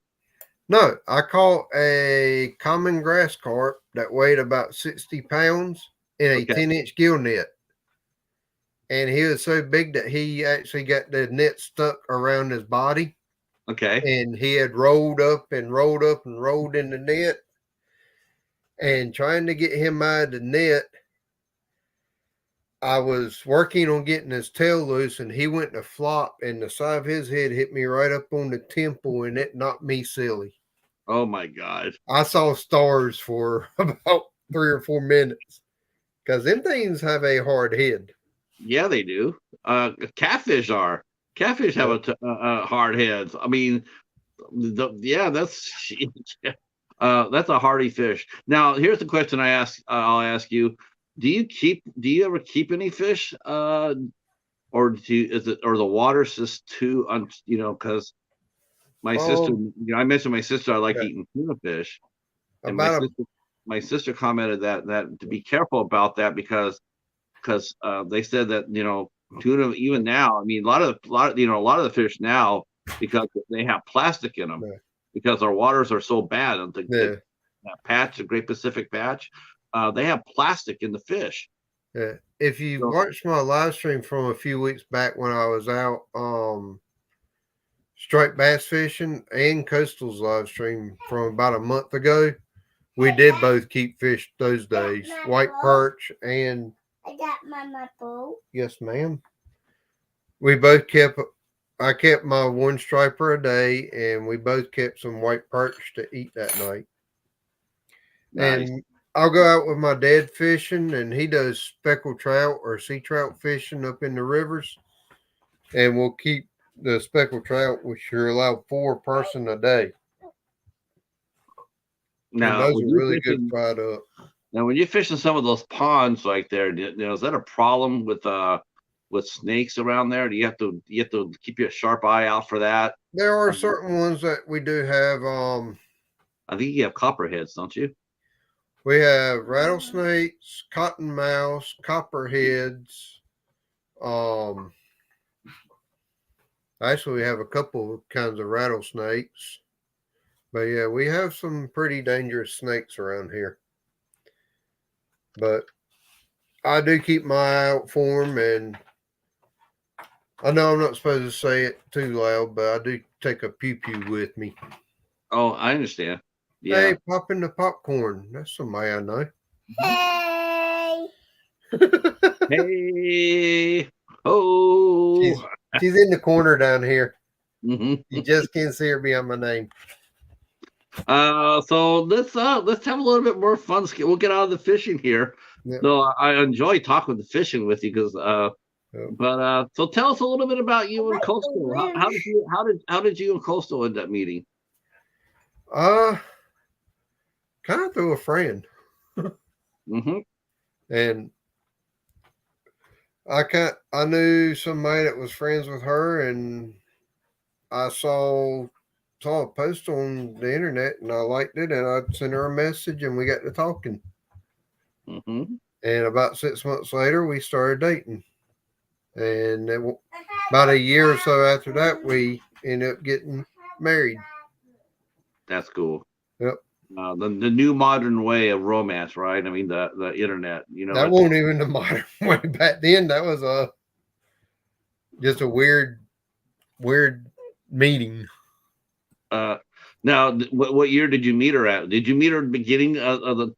No, I caught a common grass carp that weighed about 60 pounds in a 10-inch gill net. And he was so big that he actually got the net stuck around his body. Okay. And he had rolled up and rolled up and rolled in the net. And trying to get him out of the net, I was working on getting his tail loose, and he went to flop, and the side of his head hit me right up on the temple, and it knocked me silly. Oh my God. I saw stars for about 3 or 4 minutes because them things have a hard head. Yeah, they do. Catfish have a hard heads. I mean, that's a hardy fish. Now, here's the question I'll ask you: Do you ever keep any fish, or the water's just too because my sister, I mentioned my sister, I like eating tuna fish, and my sister commented that to be careful about that because they said that tuna, even now, I mean a lot of the fish now, because they have plastic in them, because our waters are so bad, and that patch, the Great Pacific Patch, they have plastic in the fish. Yeah. If you watched my live stream from a few weeks back when I was out striped bass fishing, and Coastal's live stream from about a month ago, we did both keep fish those days, white perch and. I got my bowl. Yes, ma'am. We both I kept my one striper a day, and we both kept some white perch to eat that night. Nice. And I'll go out with my dad fishing, and he does speckled trout or sea trout fishing up in the rivers. And we'll keep the speckled trout, which you're allowed 4 person a day. Now, and those are really good fried up. Now, when you fish in some of those ponds like there, is that a problem with snakes around there? Do you have to keep your sharp eye out for that? There are certain ones that we do have. I think you have copperheads, don't you? We have rattlesnakes, cottonmouths, copperheads. Actually, we have a couple of kinds of rattlesnakes. But yeah, we have some pretty dangerous snakes around here. But I do keep my eye out for them, and I know I'm not supposed to say it too loud, but I do take a pew-pew with me. Oh, I understand. Yeah. Hey, popping the popcorn. That's somebody I know. Hey. Hey. Oh. She's in the corner down here. Mm-hmm. You just can't see her behind my name. So let's have a little bit more fun. We'll get out of the fishing here. Yep. So I enjoy talking the fishing with you because but so tell us a little bit about you and Coastal. How did you and Coastal end up meeting? Kind of through a friend. Mm-hmm. And I knew somebody that was friends with her, and I saw saw a post on the internet and I liked it, and I sent her a message and we got to talking. Mm-hmm. And about 6 months later, we started dating. And about a year or so after that, we ended up getting married. That's cool. Yep. The new modern way of romance, right? I mean, the internet. You know, That wasn't even the modern way back then. That was just a weird meeting. Now, what year did you meet her at? Did you meet her at the beginning of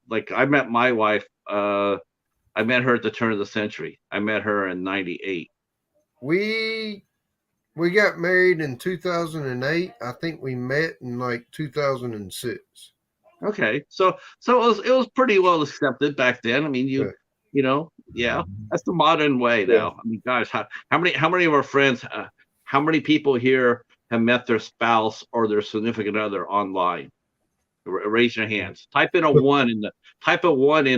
like I met my wife? I met her at the turn of the century. I met her in '98. We got married in 2008. I think we met in like 2006. Okay, so it was pretty well accepted back then. I mean, you know, yeah, that's the modern way now. Yeah. I mean, gosh, how many of our friends, how many people here have met their spouse or their significant other online? Raise your hands. Type a one in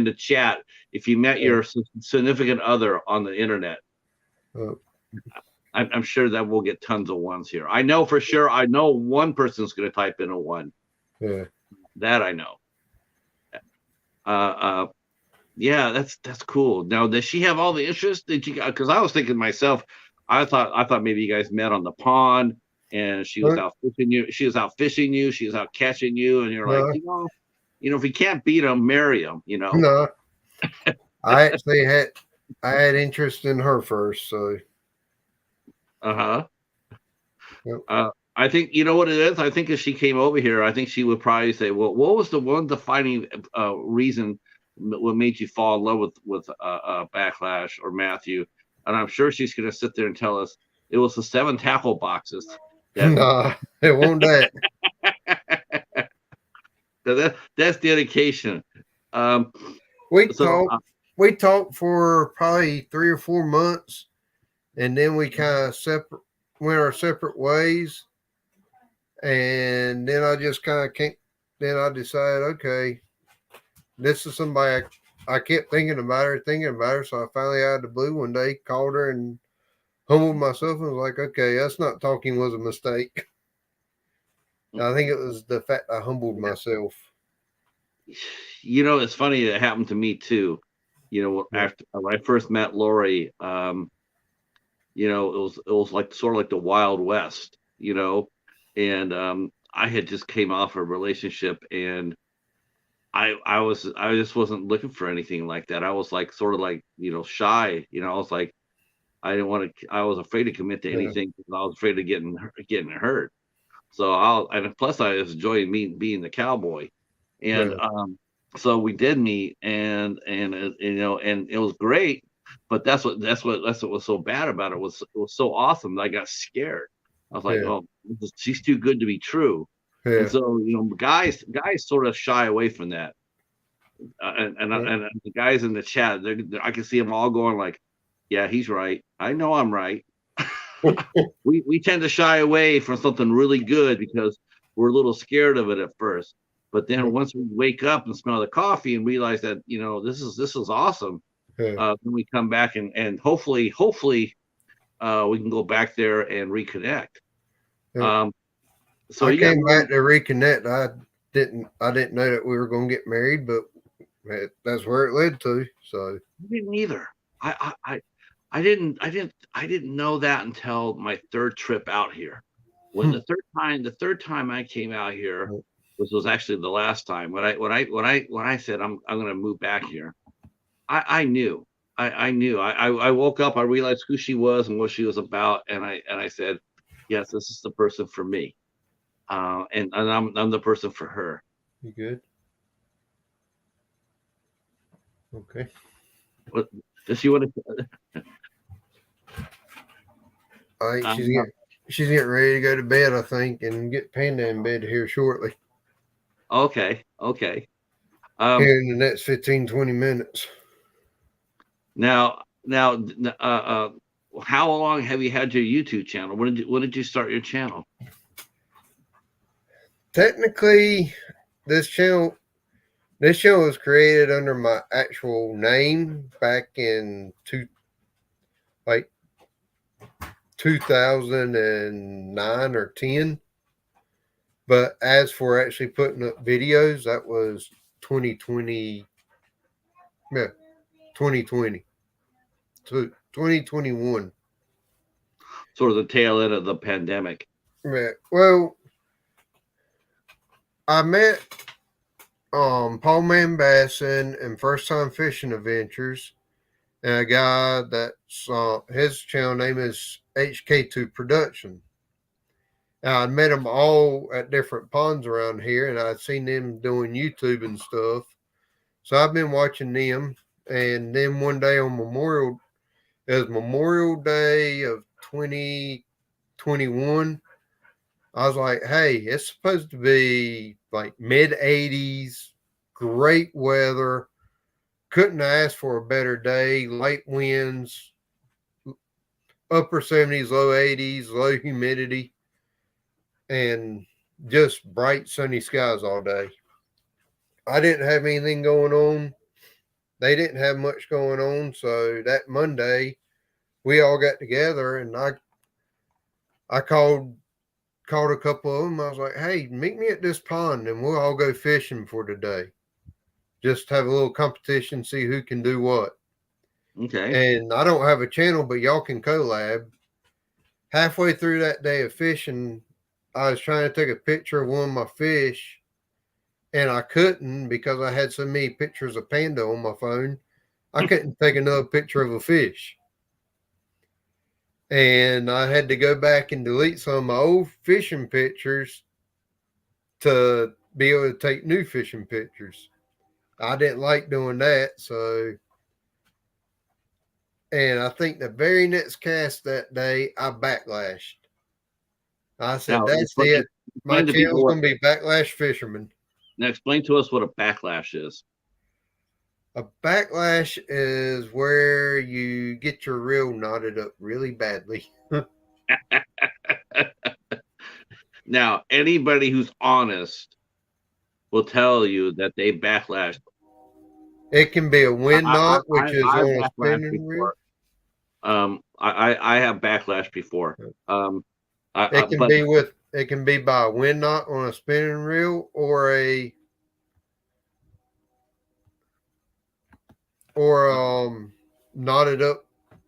the chat if you met your significant other on the internet. I'm sure that we'll get tons of ones here. I know for sure. I know one person's going to type in a one. Yeah. That I know. Yeah, that's cool. Now, does she have all the interest? Did you? Because I was thinking myself, I thought maybe you guys met on the pond, and she was out fishing you. She was out fishing you. She was out catching you, and you're like, if you can't beat them, marry them. You know. No. I actually had interest in her first, so. Yep. I think you know what it is. I think if she came over here, I think she would probably say, "Well, what was the one defining reason what made you fall in love with Backlash or Matthew?" And I'm sure she's going to sit there and tell us it was the 7 tackle boxes. Nah, it won't that. That's dedication. We talked for probably 3 or 4 months, and then we kind of went our separate ways. And then I just kind of then I decided, okay, this is somebody I kept thinking about her. So I finally out of the blue one day called her and humbled myself and was like, okay, us not talking was a mistake. I think it was the fact I humbled myself. You know, it's funny. It happened to me too. You know, after when I first met Lori, you know, it was like sort of like the Wild West, you know, and I had just came off a relationship, and I just wasn't looking for anything like that. I was like sort of like, you know, shy. You know, I was like, I didn't want to. I was afraid to commit to anything because I was afraid of getting hurt. So and plus I was enjoying being the cowboy, and so we did meet, and you know, and it was great. But that's what was so bad about it. It was so awesome that I got scared. I was like, oh, she's too good to be true. Yeah. And so, you know, guys sort of shy away from that. And the guys in the chat, I can see them all going like, yeah, he's right. I know I'm right. we tend to shy away from something really good because we're a little scared of it at first. But then once we wake up and smell the coffee and realize that, you know, this is awesome, then we come back and hopefully we can go back there and reconnect. So I came back to reconnect. I didn't know that we were going to get married, but that's where it led to. So I didn't either. I didn't know that until my third trip out here. When the third time I came out here, which was actually the last time when I said I'm going to move back here, I knew. I knew. I woke up. I realized who she was and what she was about, and I said, yes, this is the person for me, and I'm the person for her. You good? Okay. What does she want to? I think she's getting ready to go to bed, I think, and get Panda in bed here shortly. Okay. Here in the next 15-20 minutes. Now, how long have you had your YouTube channel? When did you start your channel? Technically, this channel was created under my actual name back in 2009 or 10. But as for actually putting up videos, that was 2020. Yeah, 2020 to 2021. Sort of the tail end of the pandemic. Yeah. Well, I met Paul Basson and First Time Fishing Adventures, and a guy that's his channel name is HK2 Production. Now, I met them all at different ponds around here, and I'd seen them doing YouTube and stuff. So I've been watching them. And then one day on Memorial Day of 2021, I was like, hey, it's supposed to be like mid 80s, great weather. Couldn't ask for a better day. Light winds, upper 70s, low 80s, low humidity, and just bright sunny skies all day. I didn't have anything going on. They didn't have much going on. So that Monday, we all got together, and I called a couple of them. I was like, hey, meet me at this pond and we'll all go fishing for today. Just have a little competition, see who can do what. Okay. And I don't have a channel, but y'all can collab. Halfway through that day of fishing, I was trying to take a picture of one of my fish, and I couldn't because I had so many pictures of panda on my phone. I couldn't take another picture of a fish. And I had to go back and delete some of my old fishing pictures to be able to take new fishing pictures. I didn't like doing that. So, and I think the very next cast that day, I backlashed. I said, Now, that's it. My explain to channel's people going to be Backlash Fisherman. Now, explain to us what a backlash is. A backlash is where you get your reel knotted up really badly. Now, anybody who's honest will tell you that they backlashed. It can be a wind knot, which is I've on a backlashed spinning reel. before. I have backlash before. It can be by a wind knot on a spinning reel or a knotted up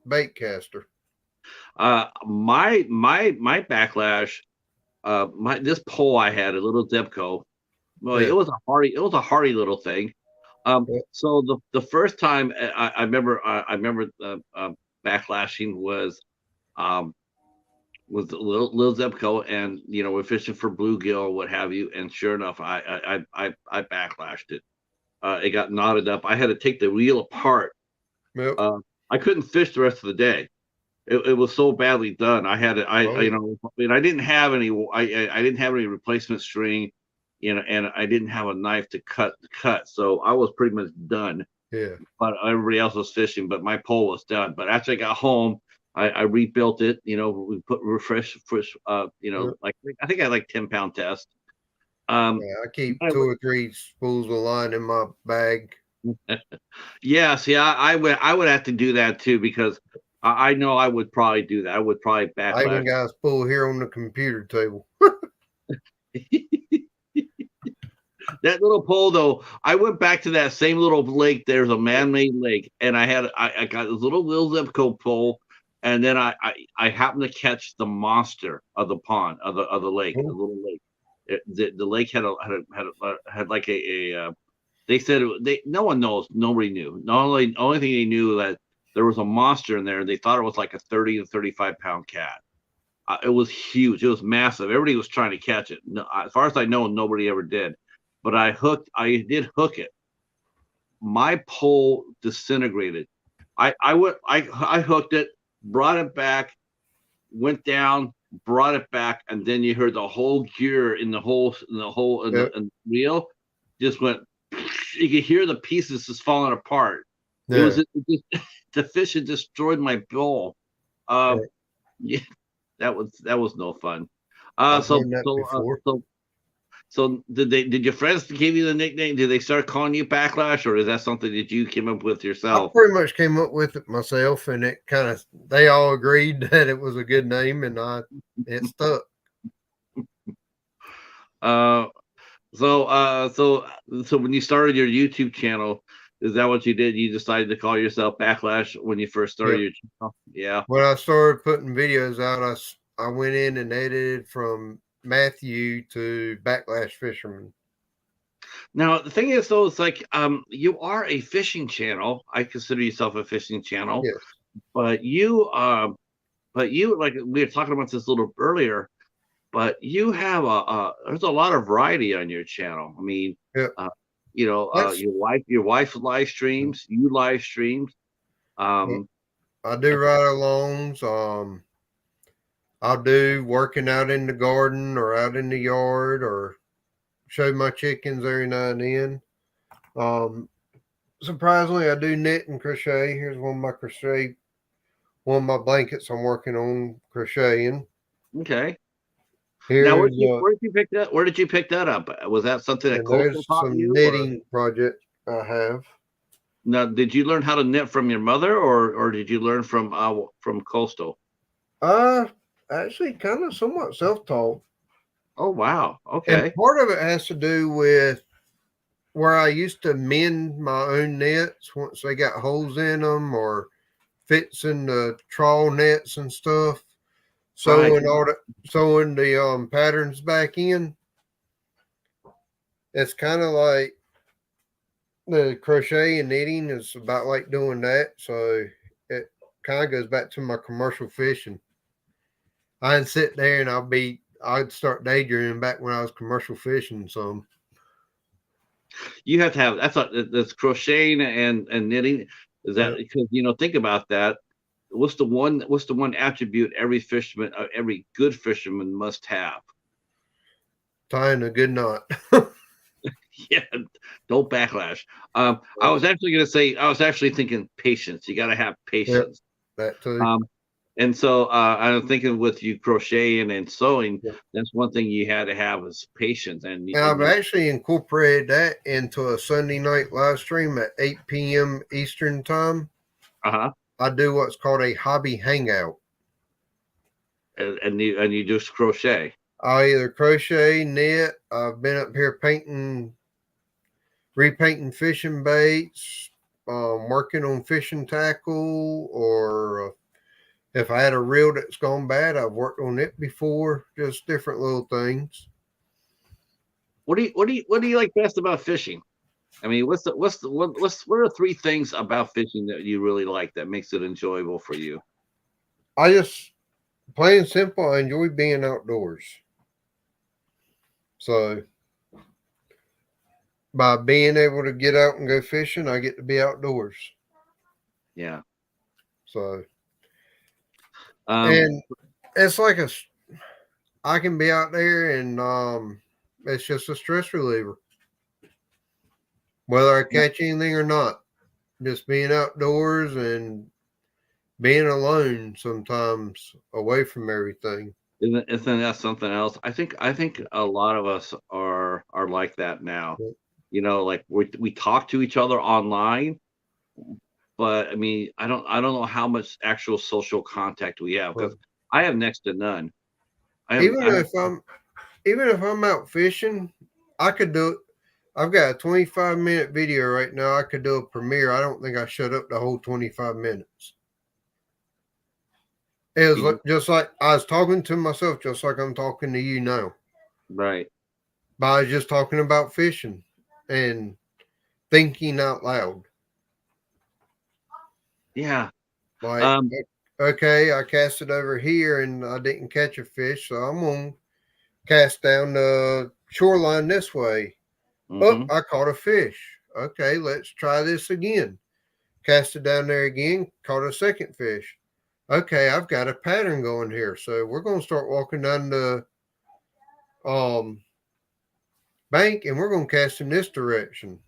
bait caster. My backlash. This pole I had, a little Debco. Well, Yeah. it was a hardy little thing. So the first time I remember backlashing was Lil Zebco, and we're fishing for bluegill, what have you, and sure enough, I backlashed it. It got knotted up. I had to take the reel apart. Yep. I couldn't fish the rest of the day. It was so badly done. I had I didn't have any. I didn't have any replacement string, and I didn't have a knife to cut. So I was pretty much done. Yeah. But everybody else was fishing, but my pole was done. But after I got home, I rebuilt it. We put fresh. Like I think I had like 10-pound test. I keep 2 or 3 spools of line in my bag. Yeah, see, I would have to do that too, because I know I would probably do that. I would probably backlash. I even got a spool here on the computer table. That little pole, though, I went back to that same little lake. There's a man-made lake, and I got this little Zipco pole, and then I happened to catch the monster of the pond of the lake, the little lake. The lake had like a they said no one knows, nobody knew. Only thing they knew that there was a monster in there. They thought it was like a 30 to 35-pound cat. It was huge. It was massive. Everybody was trying to catch it. No, as far as I know, nobody ever did. But I did hook it. My pole disintegrated. I hooked it, brought it back, went down, brought it back, and then you heard the whole gear in the reel just went. You could hear the pieces just falling apart. Yeah. The fish had destroyed my bowl. Yeah, that was no fun. So did your friends give you the nickname? Did they start calling you Backlash, or is that something that you came up with yourself? I pretty much came up with it myself, and they all agreed that it was a good name, and it stuck. Uh, so when you started your YouTube channel, is that what you did? You decided to call yourself Backlash when you first started Yep. your channel? Yeah. When I started putting videos out, I went in and edited from Matthew to Backlash Fisherman. Now the thing is, though, it's like you are a fishing channel. I consider yourself a fishing channel, Yes. but you like we were talking about this a little earlier. But you have there's a lot of variety on your channel. I mean, Yep. uh, That's your wife live streams, you live streams. yep. Um, I do ride-alongs. I'll do working out in the garden or out in the yard or show my chickens every now and then. Surprisingly, I do knit and crochet. Here's one of my blankets I'm working on crocheting. okay. Now, Here's where did you pick that? Where did you pick that up? Was that something that and Coastal there's taught some you, or knitting projects I have. now did you learn how to knit from your mother, or did you learn from Coastal? Uh, Actually, kind of somewhat self-taught, Oh wow, and okay, part of it has to do with where I used to mend my own nets once they got holes in them, or fixing the trawl nets and stuff. right. Sewing the patterns back in. It's kind of like the crochet and knitting is about like doing that. So it kind of goes back to my commercial fishing. I'd sit there and I'd start daydreaming back when I was commercial fishing. So You have to have that's crocheting and knitting. Is that yeah, because think about that? What's the one attribute every good fisherman must have? tying a good knot. Yeah, don't backlash. I was actually going to say, I was actually thinking patience. You got to have Yep, patience. that too. Um, and so I'm thinking with you crocheting and sewing, Yep. that's one thing you had to have is patience. And, And I've and actually incorporated that into a Sunday night live stream at 8 p.m. Eastern time. uh-huh, I do what's called a hobby hangout. and you just crochet. I either crochet, knit. I've been up here repainting fishing baits, working on fishing tackle, or if I had a reel that's gone bad, I've worked on it before. Just different little things. What do you like best about fishing? I mean, what are three things about fishing that you really like that makes it enjoyable for you? I just plain and simple. I enjoy being outdoors. So by being able to get out and go fishing, I get to be outdoors. Yeah. So Um, and it's like I can be out there and it's just a stress reliever. Whether I catch anything or not, just being outdoors and being alone sometimes away from everything. isn't that something else? I think a lot of us are like that now. Like we talk to each other online, but I mean, I don't know how much actual social contact we have because I have next to none. I have Even I have if I'm out fishing, I could do it. I've got a 25-minute video right now. I could do a premiere. I don't think I shut up the whole 25 minutes. It was just like I was talking to myself, just like I'm talking to you now. right. But I was just talking about fishing and thinking out loud. Yeah. Like, Um, okay, I cast it over here and I didn't catch a fish, so I'm going to cast down the shoreline this way. Oh, mhm. I caught a fish. Okay, let's try this again. Cast it down there again, caught a second fish. Okay, I've got a pattern going here. So we're going to start walking down the um, bank and we're going to cast in this direction.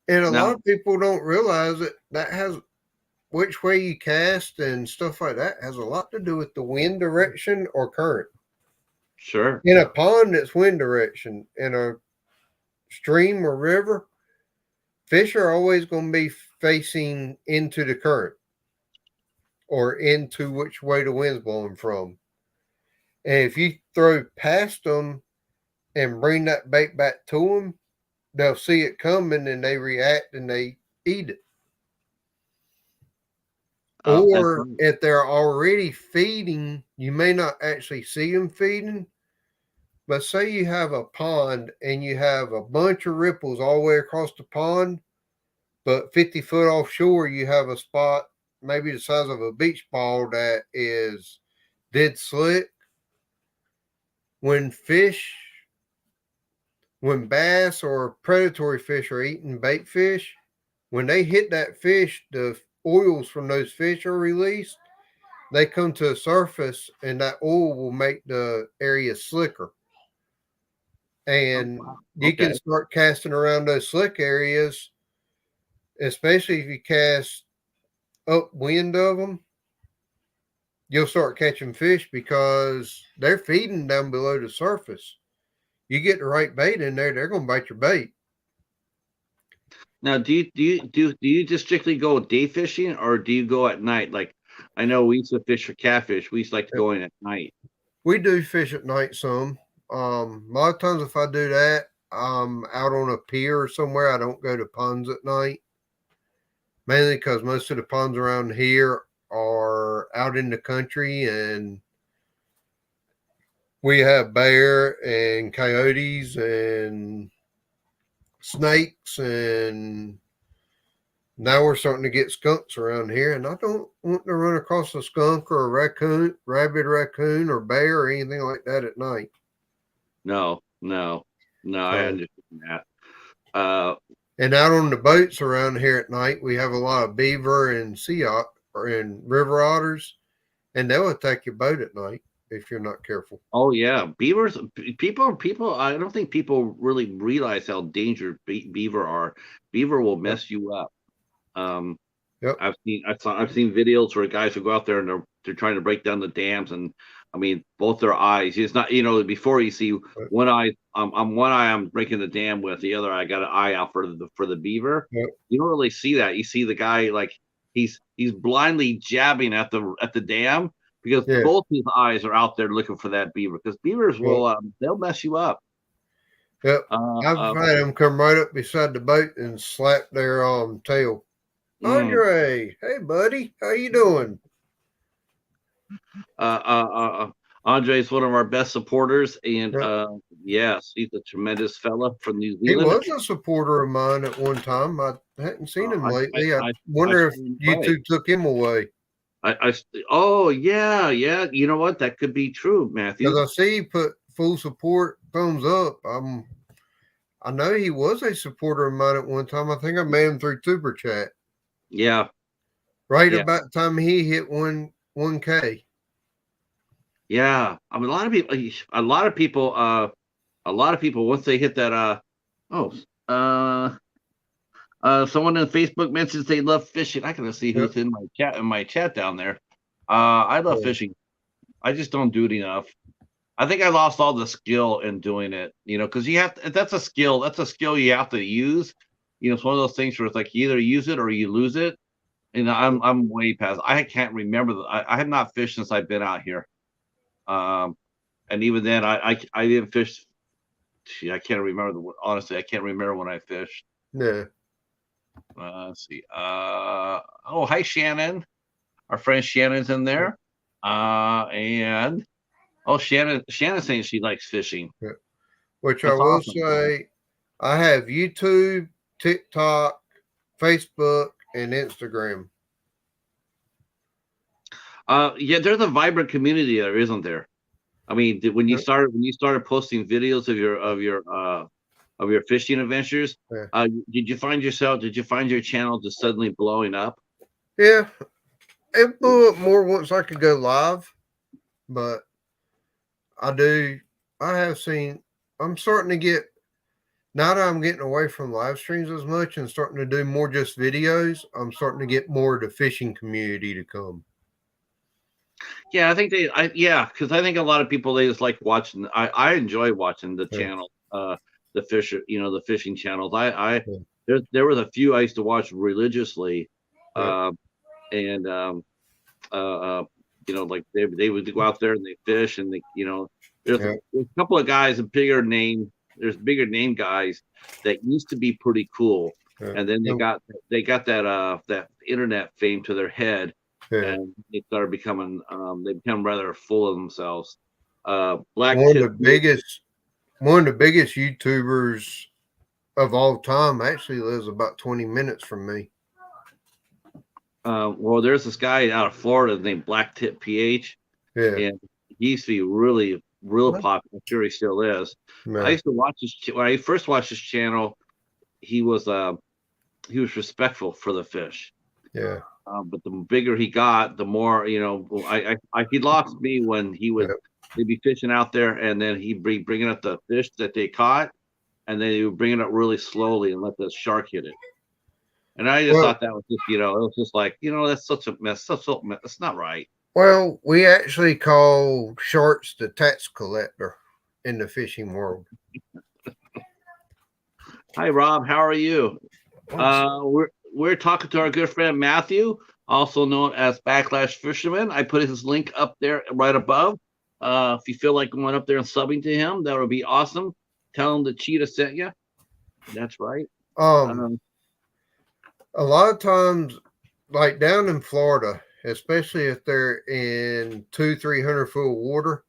And a lot Now, of people don't realize that has which way you cast and stuff like that has a lot to do with the wind direction or current. sure. In a pond, it's wind direction. In a stream or river, fish are always going to be facing into the current or into which way the wind's blowing from. And if you throw past them and bring that bait back to them, they'll see it coming and they react and they eat it. Or right. if they're already feeding, you may not actually see them feeding. But say you have a pond and you have a bunch of ripples all the way across the pond, but 50 foot offshore, you have a spot maybe the size of a beach ball that is dead slick. When bass or predatory fish are eating bait fish, when they hit that fish, the oils from those fish are released. They come to the surface, and that oil will make the area slicker. And you can start casting around those slick areas, especially if you cast upwind of them. You'll start catching fish because they're feeding down below the surface. You get the right bait in there, they're going to bite your bait. Now, do you just strictly go day fishing, or do you go at night? Like, I know we used to fish for catfish. We used to like to go in at night. We do fish at night some. A lot of times if I do that, I'm out on a pier or somewhere. I don't go to ponds at night. Mainly because most of the ponds around here are out in the country, and we have bear and coyotes and snakes, and now we're starting to get skunks around here, and I don't want to run across a skunk or a rabid raccoon or bear or anything like that at night. No, I understand that. And out on the boats around here at night, we have a lot of beaver and and river otters, and they'll attack your boat at night if you're not careful. Oh yeah, beavers. People. I don't think people really realize how dangerous beaver are. Beaver will mess you up. Yep. I've seen videos where guys will go out there and they're trying to break down the dams, and I mean both their eyes. It's not, before you see one eye. One eye I'm breaking the dam with, the other I got an eye out for the beaver. Yep. You don't really see that. You see the guy like he's blindly jabbing at the dam because both his eyes are out there looking for that beaver, because beavers will they'll mess you up. Yep. I've had them come right up beside the boat and slap their tail. Andre, hey buddy, how you doing? Andre's one of our best supporters, and yes, he's a tremendous fella from New Zealand. He was a supporter of mine at one time. I hadn't seen him lately. I wonder if YouTube took him away. Oh yeah. You know what? That could be true, Matthew. Because I see he put full support, thumbs up. I know he was a supporter of mine at one time. I think I met him through Tuber Chat. Yeah. About the time he hit 1K. Yeah. I mean, a lot of people, once they hit that, someone in Facebook mentions they love fishing. I gotta see who's in my chat down there. I love fishing. I just don't do it enough. I think I lost all the skill in doing it, because that's a skill. That's a skill you have to use. It's one of those things where it's like you either use it or you lose it. And I'm way past. I can't remember. I have not fished since I've been out here. And even then, I didn't fish. I can't remember. Honestly, I can't remember when I fished. Yeah. Let's see. Hi Shannon. Our friend Shannon's in there. And Shannon's saying she likes fishing. Yeah. Which that's I will awesome, say, I have YouTube, TikTok, Facebook, and Instagram. There's a vibrant community there, isn't there? I mean, when you started posting videos of your fishing adventures, did you find your channel just suddenly blowing up? Yeah, it blew up more once I could go live, but I'm starting to get, now that I'm getting away from live streams as much and starting to do more just videos, I'm starting to get more of the fishing community to come. Yeah, I think because I think a lot of people, they just like watching. I enjoy watching the channel, the fishing channels. There was a few I used to watch religiously, like they would go out there and they fish, and they There's, Yeah. there's a couple of guys, there's bigger name guys that used to be pretty cool. Yeah. And then they got that internet fame to their head, Yeah. and they started becoming they become rather full of themselves. One of the biggest YouTubers of all time actually lives about 20 minutes from me. Well, there's this guy out of Florida named Black Tip PH, Yeah. and he used to be really popular. I'm sure he still is. Yeah. I used to watch his when I first watched his channel. He was respectful for the fish. Yeah. But the bigger he got, the more, he lost me when they'd be fishing out there, and then he'd be bringing up the fish that they caught, and then he would bring it up really slowly and let the shark hit it. And I just thought that was just, it was just like, that's such a mess. That's not right. Well, we actually call sharks the tax collector in the fishing world. Hi, Rob. How are you? We're talking to our good friend Matthew, also known as Backlash Fisherman. I put his link up there right above. If you feel like going up there and subbing to him, that would be awesome. Tell him the Cheetah sent you. That's right. A lot of times, like down in Florida, especially if they're in 200-300 foot water,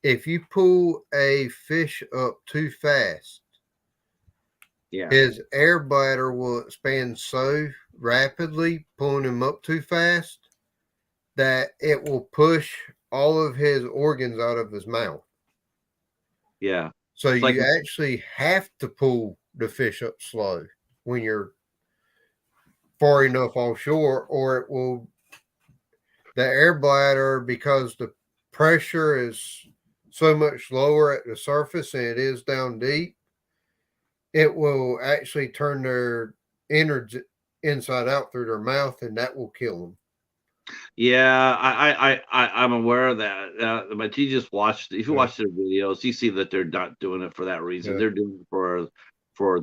if you pull a fish up too fast, his air bladder will expand so rapidly, pulling him up too fast, that it will push all of his organs out of his mouth. Yeah. So you actually have to pull the fish up slow when you're far enough offshore, or it will, the air bladder, because the pressure is so much lower at the surface than it is down deep, it will actually turn their innards inside out through their mouth, and that will kill them. Yeah, I'm aware of that. But you just if you watch their videos, you see that they're not doing it for that reason. They're doing it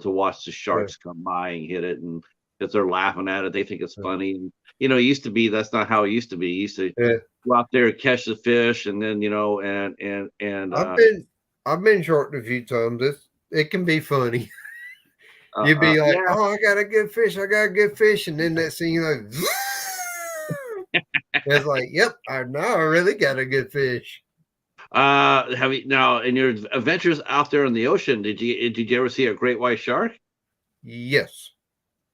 to watch the sharks come by and hit it, and because they're laughing at it, they think it's funny. And it used to be, that's not how it used to be. You used to go out there and catch the fish, and then and I've been sharked a few times. It can be funny. You'd be like, oh, I got a good fish, and then that thing, it's like, yep, I really got a good fish. Have you now in your adventures out there in the ocean? Did you ever see a great white shark? Yes.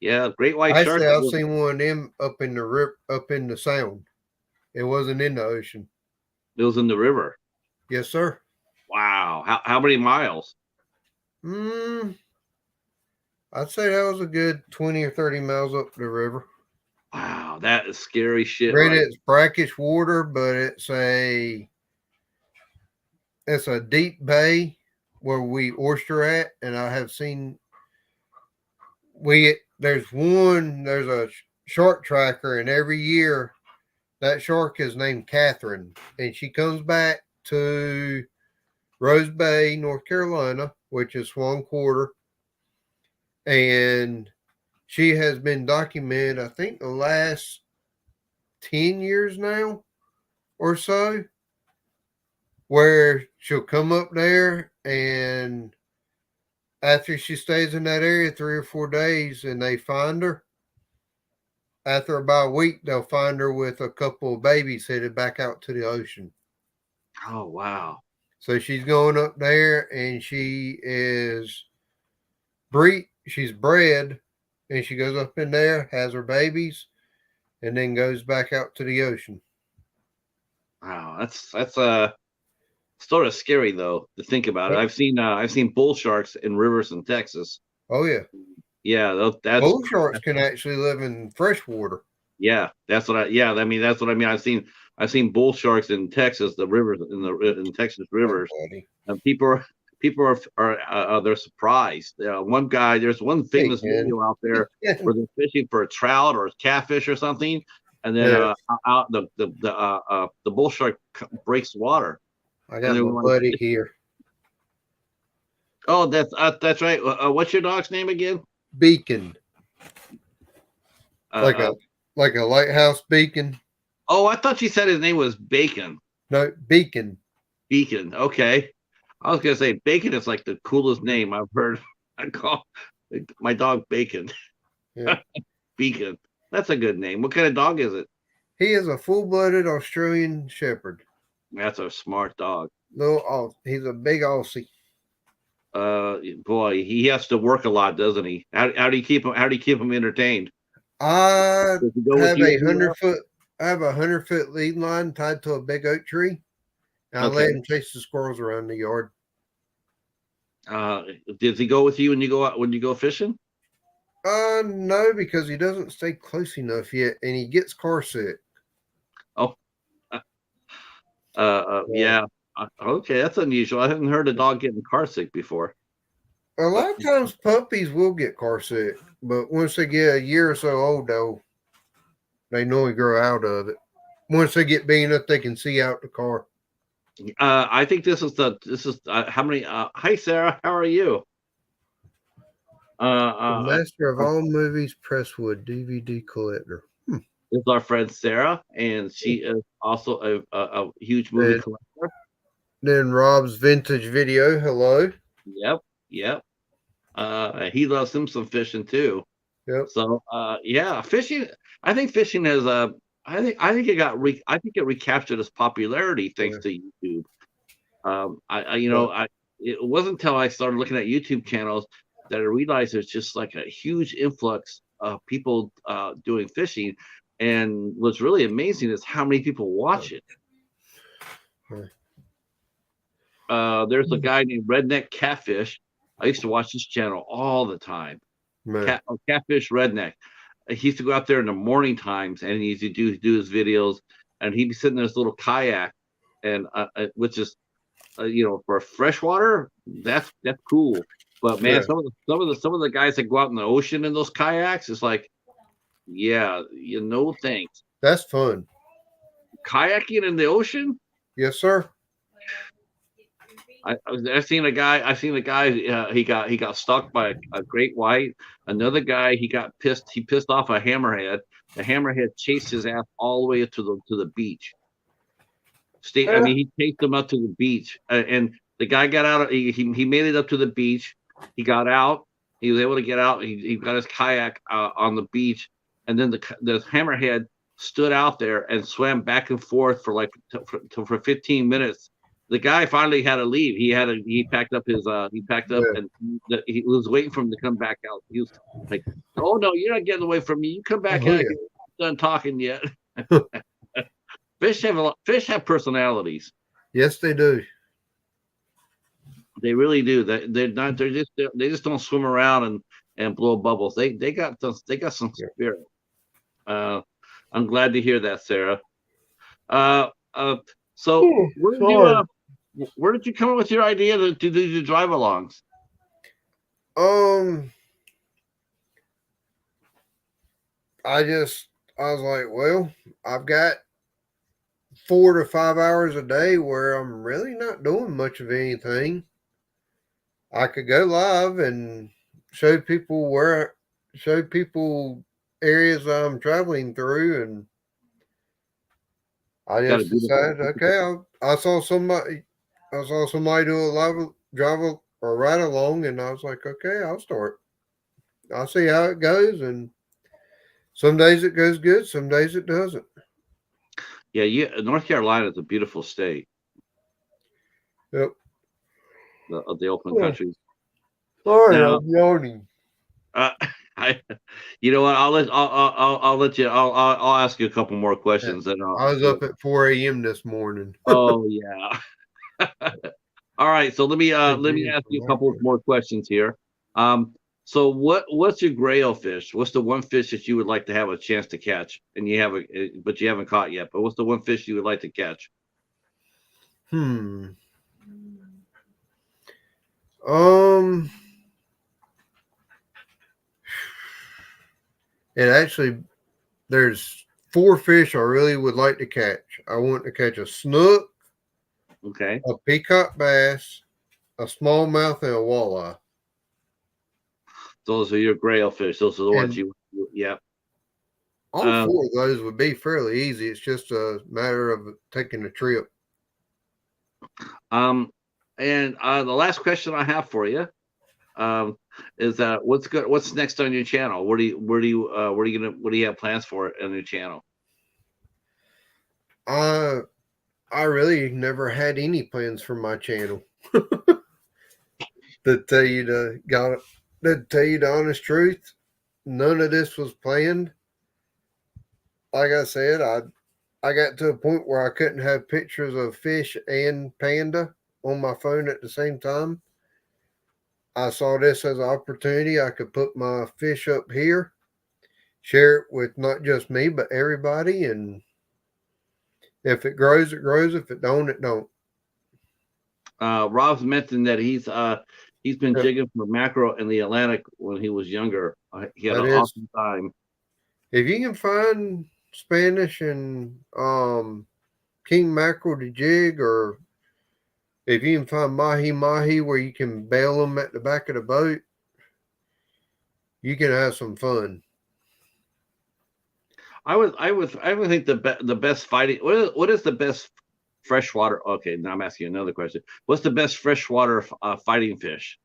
Yeah, great white shark. I've seen one of them up in the sound. It wasn't in the ocean. It was in the river. Yes, sir. Wow. How many miles? I'd say that was a good 20 or 30 miles up the river. Wow, that is scary shit. It's brackish water, but it's a deep bay where we oyster at, and I have seen there's a shark tracker, and every year that shark is named Catherine, and she comes back to Rose Bay, North Carolina, which is Swan Quarter, and she has been documented, I think, the last 10 years now or so, where she'll come up there, and after she stays in that area 3 or 4 days and they find her, after about a week, they'll find her with a couple of babies headed back out to the ocean. Oh, wow. So she's going up there, and she's bred, and she goes up in there, has her babies, and then goes back out to the ocean. Wow, that's sort of scary though to think about it. I've seen bull sharks in rivers in Texas. Oh yeah, yeah. Bull sharks can actually live in fresh water. Yeah, that's what I mean. I've seen bull sharks in Texas, the rivers in Texas rivers, and people are they're surprised. One guy, there's one famous video out there where they're fishing for a trout or a catfish or something, and then out the bull shark breaks water. I got my buddy here. Oh, that's right. What's your dog's name again? Beacon. Like a lighthouse beacon. Oh, I thought you said his name was Bacon. No, Beacon. Beacon. Okay. I was gonna say Bacon is like the coolest name I've heard. I call my dog Bacon. Yeah. Beacon. That's a good name. What kind of dog is it? He is a full-blooded Australian Shepherd. That's a smart dog. He's a big Aussie. Boy, he has to work a lot, doesn't he? How do you keep him? How do you keep him entertained? I Does he go with have you a everywhere? 100-foot. I have a 100-foot lead line tied to a big oak tree. And I let Okay. him chase the squirrels around the yard. Does he go with you when you go out when you go fishing? No, because he doesn't stay close enough yet, and he gets car sick. Oh, yeah. Okay, that's unusual. I haven't heard a dog getting car sick before. A lot of times puppies will get car sick, but once they get a year or so old, though, they normally grow out of it. Once they get big enough, they can see out the car. I think this is how many? Hi, Sarah. How are you? The master of all movies, Presswood DVD collector. This is our friend Sarah, and she is also a huge movie And collector. then Rob's vintage video. Hello. Yep. He loves him some fishing too. Yep. So yeah, fishing. I think fishing has I think it recaptured its popularity thanks to YouTube. It wasn't until I started looking at YouTube channels that I realized there's just like a huge influx of people doing fishing, and what's really amazing is how many people watch it. There's a guy named Redneck Catfish. I used to watch this channel all the time. Catfish Redneck. He used to go out there in the morning times, and he used to do his videos, and he'd be sitting in his little kayak, and which is, for freshwater, that's cool. But man, some of the guys that go out in the ocean in those kayaks, it's like, yeah, thanks. That's fun. Kayaking in the ocean? Yes, sir. I seen a guy. He got stalked by a great white. Another guy, he got pissed. He pissed off a hammerhead. The hammerhead chased his ass all the way to the beach. He chased him up to the beach, and the guy got out. He made it up to the beach. He got out. He was able to get out. He got his kayak on the beach, and then the hammerhead stood out there and swam back and forth for 15 minutes. The guy finally had to leave. He packed up and he was waiting for him to come back out. He was like, "Oh no, you're not getting away from me. You come back out. You're not done talking yet." Fish have personalities. Yes, they do. They really do. They just don't swim around and blow bubbles. They got some spirit. I'm glad to hear that, Sarah. So where did you come up with your idea to do the drive-alongs? I was like, well, I've got 4 to 5 hours a day where I'm really not doing much of anything. I could go live and show people areas I'm traveling through, and I just decided, okay, I saw somebody do a live drive or ride along, and I was like, okay, I'll start. I'll see how it goes, and some days it goes good, some days it doesn't. Yeah, North Carolina is a beautiful state. Yep. Of the open countries. Sorry, I'm yawning. You know what? I'll let you. I'll ask you a couple more questions. And I was up at 4 a.m. this morning. Oh yeah. All right. So let me ask you a couple more questions here. So what's your grail fish? What's the one fish that you would like to have a chance to catch, and you haven't caught yet? But what's the one fish you would like to catch? And actually, there's 4 fish I really would like to catch. I want to catch a snook, okay, a peacock bass, a smallmouth, and a walleye. Those are your grail fish. Those are the ones yeah. All 4 of those would be fairly easy. It's just a matter of taking a trip. And the last question I have for you is what's next on your channel? What do you have plans for on your channel? I really never had any plans for my channel. To tell you the honest truth, none of this was planned. Like I said, I got to a point where I couldn't have pictures of fish and panda on my phone at the same time. I saw this as an opportunity. I could put my fish up here, share it with not just me, but everybody. And if it grows, it grows. If it don't, it don't. Rob's mentioned that he's been Yep. jigging for mackerel in the Atlantic when he was younger. He had That an is- awesome time. If you can find Spanish and king mackerel to jig, or if you can find mahi where you can bail them at the back of the boat, you can have some fun. I would think the best fighting. What is the best freshwater? Okay, now I'm asking you another question. What's the best freshwater fighting fish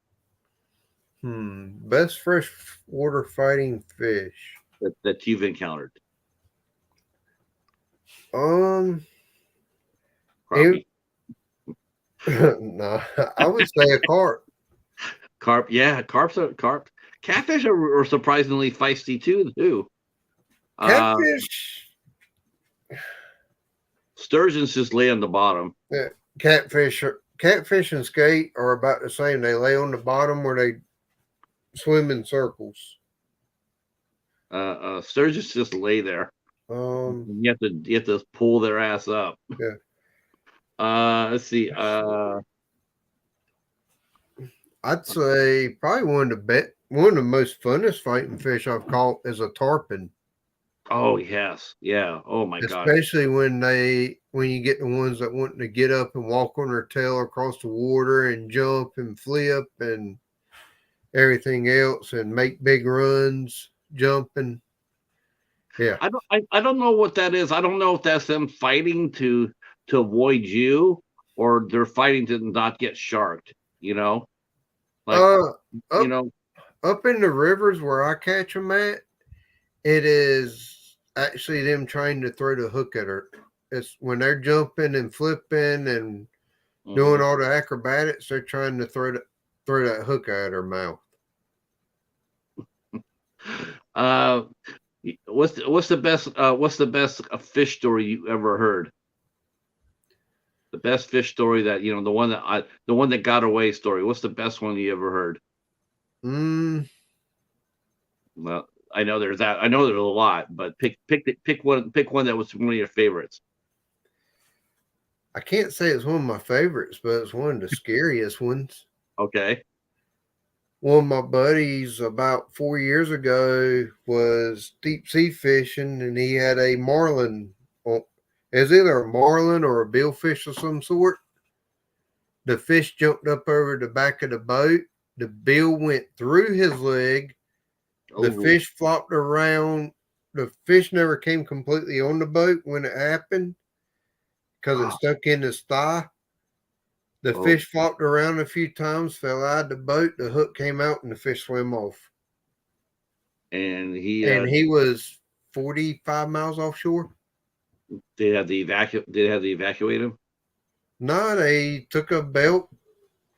Best freshwater fighting fish. that you've encountered? It- Crappie. no, I would say a carp. Carp. Yeah, carp. Catfish are surprisingly feisty too. Catfish, Sturgeons just lay on the bottom. catfish and skate are about the same. They lay on the bottom where they swim in circles. Sturgeons just lay there. You have to pull their ass up. Yeah. Let's see. I'd say probably one of the most funnest fighting fish I've caught is a tarpon. Oh yes, yeah. Oh my god. Especially when you get the ones that want to get up and walk on their tail across the water and jump and flip and everything else and make big runs jumping. Yeah. I don't know what that is. I don't know if that's them fighting to avoid you, or they're fighting to not get sharked. You know, Up in the rivers where I catch them at, it is actually them trying to throw the hook at her. It's when they're jumping and flipping and doing all the acrobatics, they're trying to throw that hook at her mouth. What's the best fish story you ever heard? The best fish story that the one that got away story. What's the best one you ever heard? Well, I know there's that. I know there's a lot, but pick one that was one of your favorites. I can't say it's one of my favorites, but it's one of the scariest ones. Okay. One of my buddies about 4 years ago was deep sea fishing, and he had a marlin. It's either a marlin or a billfish of some sort. The fish jumped up over the back of the boat. The bill went through his leg. The fish flopped around. The fish never came completely on the boat when it happened because it stuck in his thigh. The fish flopped around a few times, fell out of the boat. The hook came out, and the fish swam off. And he was 45 miles offshore. Did they have to evacuate him? No, they took a belt,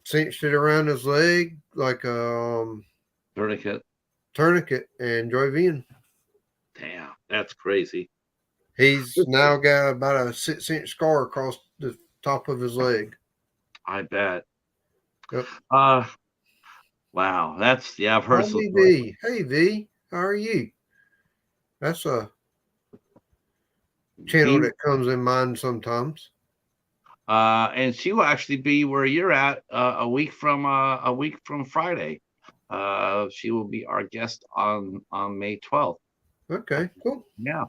cinched it around his leg like a tourniquet, and drove in. Damn, that's crazy. He's now got about a 6-inch scar across the top of his leg. I bet. Yep. Wow. I've heard some. V. Hey V, how are you? That's a channel that comes in mind sometimes. And she will actually be where you're at a week from Friday. She will be our guest on May 12th. Okay, cool. Yeah.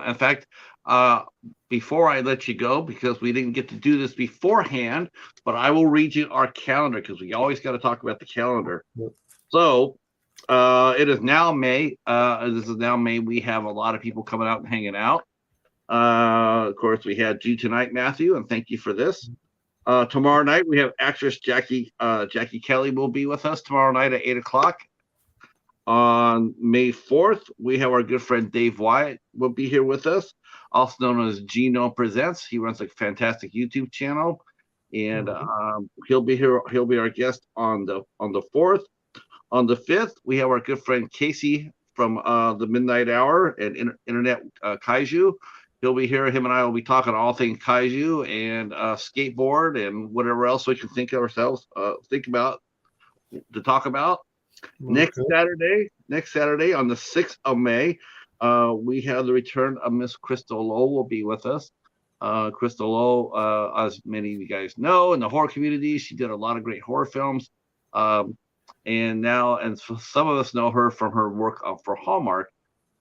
In fact, before I let you go, because we didn't get to do this beforehand, but I will read you our calendar because we always got to talk about the calendar. Yep. So it is now May. This is now May. We have a lot of people coming out and hanging out. Of course, we had you tonight, Matthew, and thank you for this. Tomorrow night we have actress Jackie Kelly will be with us tomorrow night at 8 o'clock. On May 4th, we have our good friend Dave Wyatt will be here with us, also known as Gino Presents. He runs a fantastic YouTube channel, and he'll be here. He'll be our guest on the 4th. On the 5th, we have our good friend Casey from the Midnight Hour and Internet Kaiju. He'll be here. Him and I will be talking all things kaiju and skateboard and whatever else we can think about to talk about. Next Saturday on the 6th of May, we have the return of Miss Crystal Lowe will be with us. Crystal Lowe, as many of you guys know, in the horror community, she did a lot of great horror films. And some of us know her from her work for Hallmark.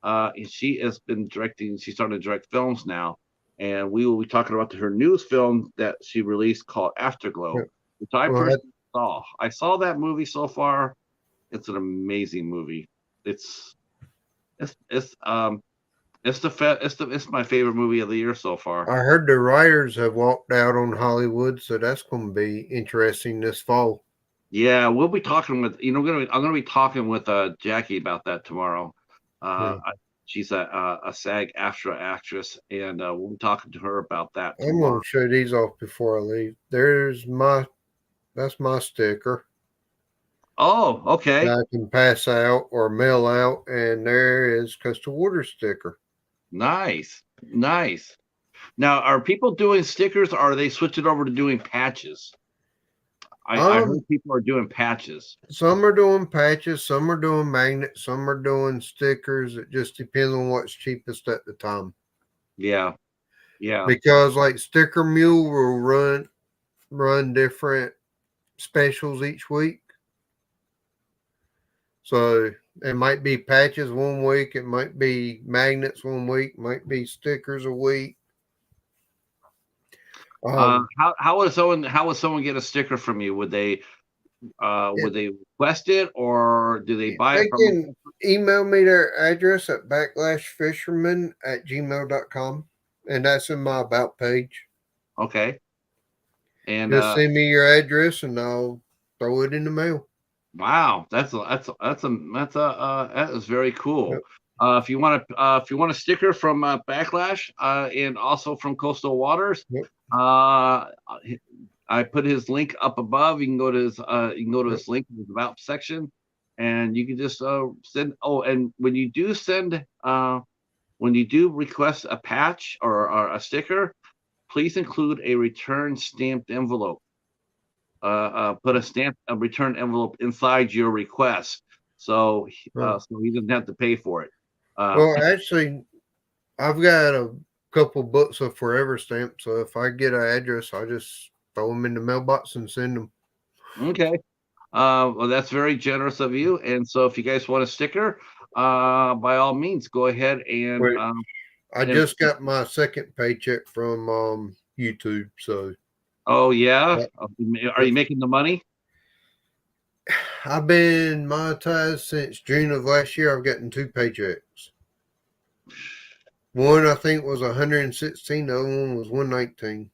And she has been directing. She started to direct films now, and we will be talking about her newest film that she released called Afterglow, which I personally saw. I saw that movie so far. It's an amazing movie. It's my favorite movie of the year so far. I heard the writers have walked out on Hollywood, so that's going to be interesting this fall. Yeah, we'll be talking with I'm going to be talking with Jackie about that tomorrow. She's a SAG-AFTRA actress, and we'll be talking to her about that tomorrow. I'm going to show these off before I leave. That's my sticker. Oh, okay. I can pass out or mail out, and there is Coastal Water sticker. Nice. Now, are people doing stickers, or are they switching over to doing patches? I heard people are doing patches. Some are doing patches, some are doing magnets, some are doing stickers. It just depends on what's cheapest at the time. Yeah. Because like Sticker Mule will run different specials each week. So it might be patches one week, it might be magnets one week, might be stickers a week. How would someone get a sticker from you? Would they request it, or do they buy it from you? They can email me their address at backlashfisherman@gmail.com, and that's in my about page. Okay. And just send me your address and I'll throw it in the mail. Wow, that is very cool. Yep. If you want a sticker from Backlash and also from Coastal Waters, yep. I put his link up above. You can go to his his link in his about section, and you can just send. Oh, and when you do request a patch or a sticker, please include a return stamped envelope. Put a return envelope inside your request, so he doesn't have to pay for it. Well, actually, I've got a couple books of Forever stamps, so if I get an address, I'll just throw them in the mailbox and send them. Okay. Well, that's very generous of you. And so, if you guys want a sticker, by all means, go ahead and. I just got my second paycheck from YouTube, so. Oh yeah, are you making the money? I've been monetized since June of last year. I've gotten 2 paychecks. One I think was 116. The other one was 119.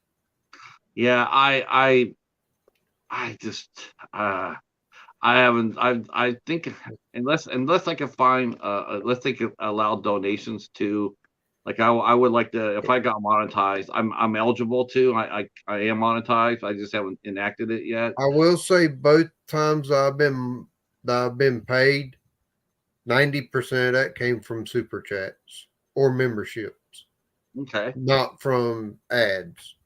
Yeah, I haven't. I think unless I can find unless they can allow donations to. Like I would like to, if I got monetized, I'm eligible to. I am monetized. I just haven't enacted it yet. I will say both times I've been paid, 90% of that came from super chats or memberships. Okay. Not from ads.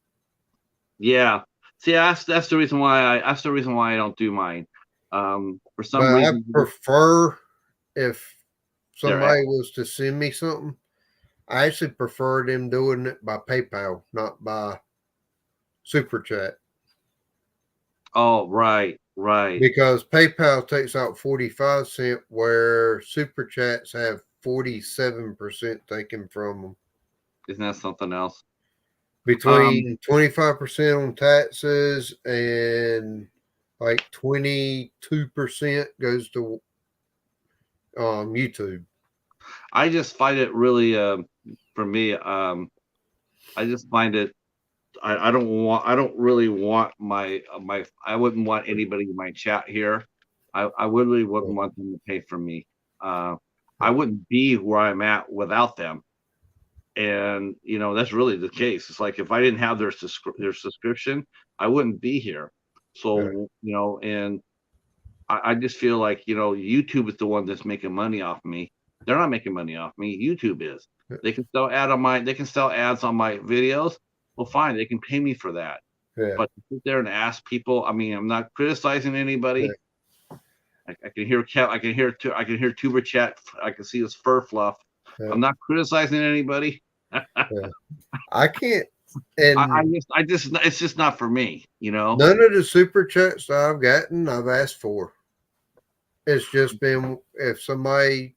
Yeah. See, that's the reason why I don't do mine. For some reason, I prefer if somebody was to send me something. I actually prefer them doing it by PayPal, not by Super Chat. Oh, right. Because PayPal takes out 45 cents, where Super Chats have 47% taken from them. Isn't that something else? Between 25% on taxes and like 22% goes to YouTube. I just find it really, for me, I just find it I don't really want I wouldn't want anybody in my chat here. I really wouldn't want them to pay for me. I wouldn't be where I'm at without them. And that's really the case. It's like if I didn't have their subscription, I wouldn't be here. So and I just feel like YouTube is the one that's making money off me. They're not making money off me. YouTube is. They can sell ads on my videos. Well, fine, they can pay me for that. Yeah. But to sit there and ask people, I mean, I'm not criticizing anybody. Yeah. I can hear Tuber chat. I can see his fur fluff. Yeah. I'm not criticizing anybody. Yeah. I can't. And I just it's just not for me, None of the super chats that I've gotten, I've asked for. It's just been if somebody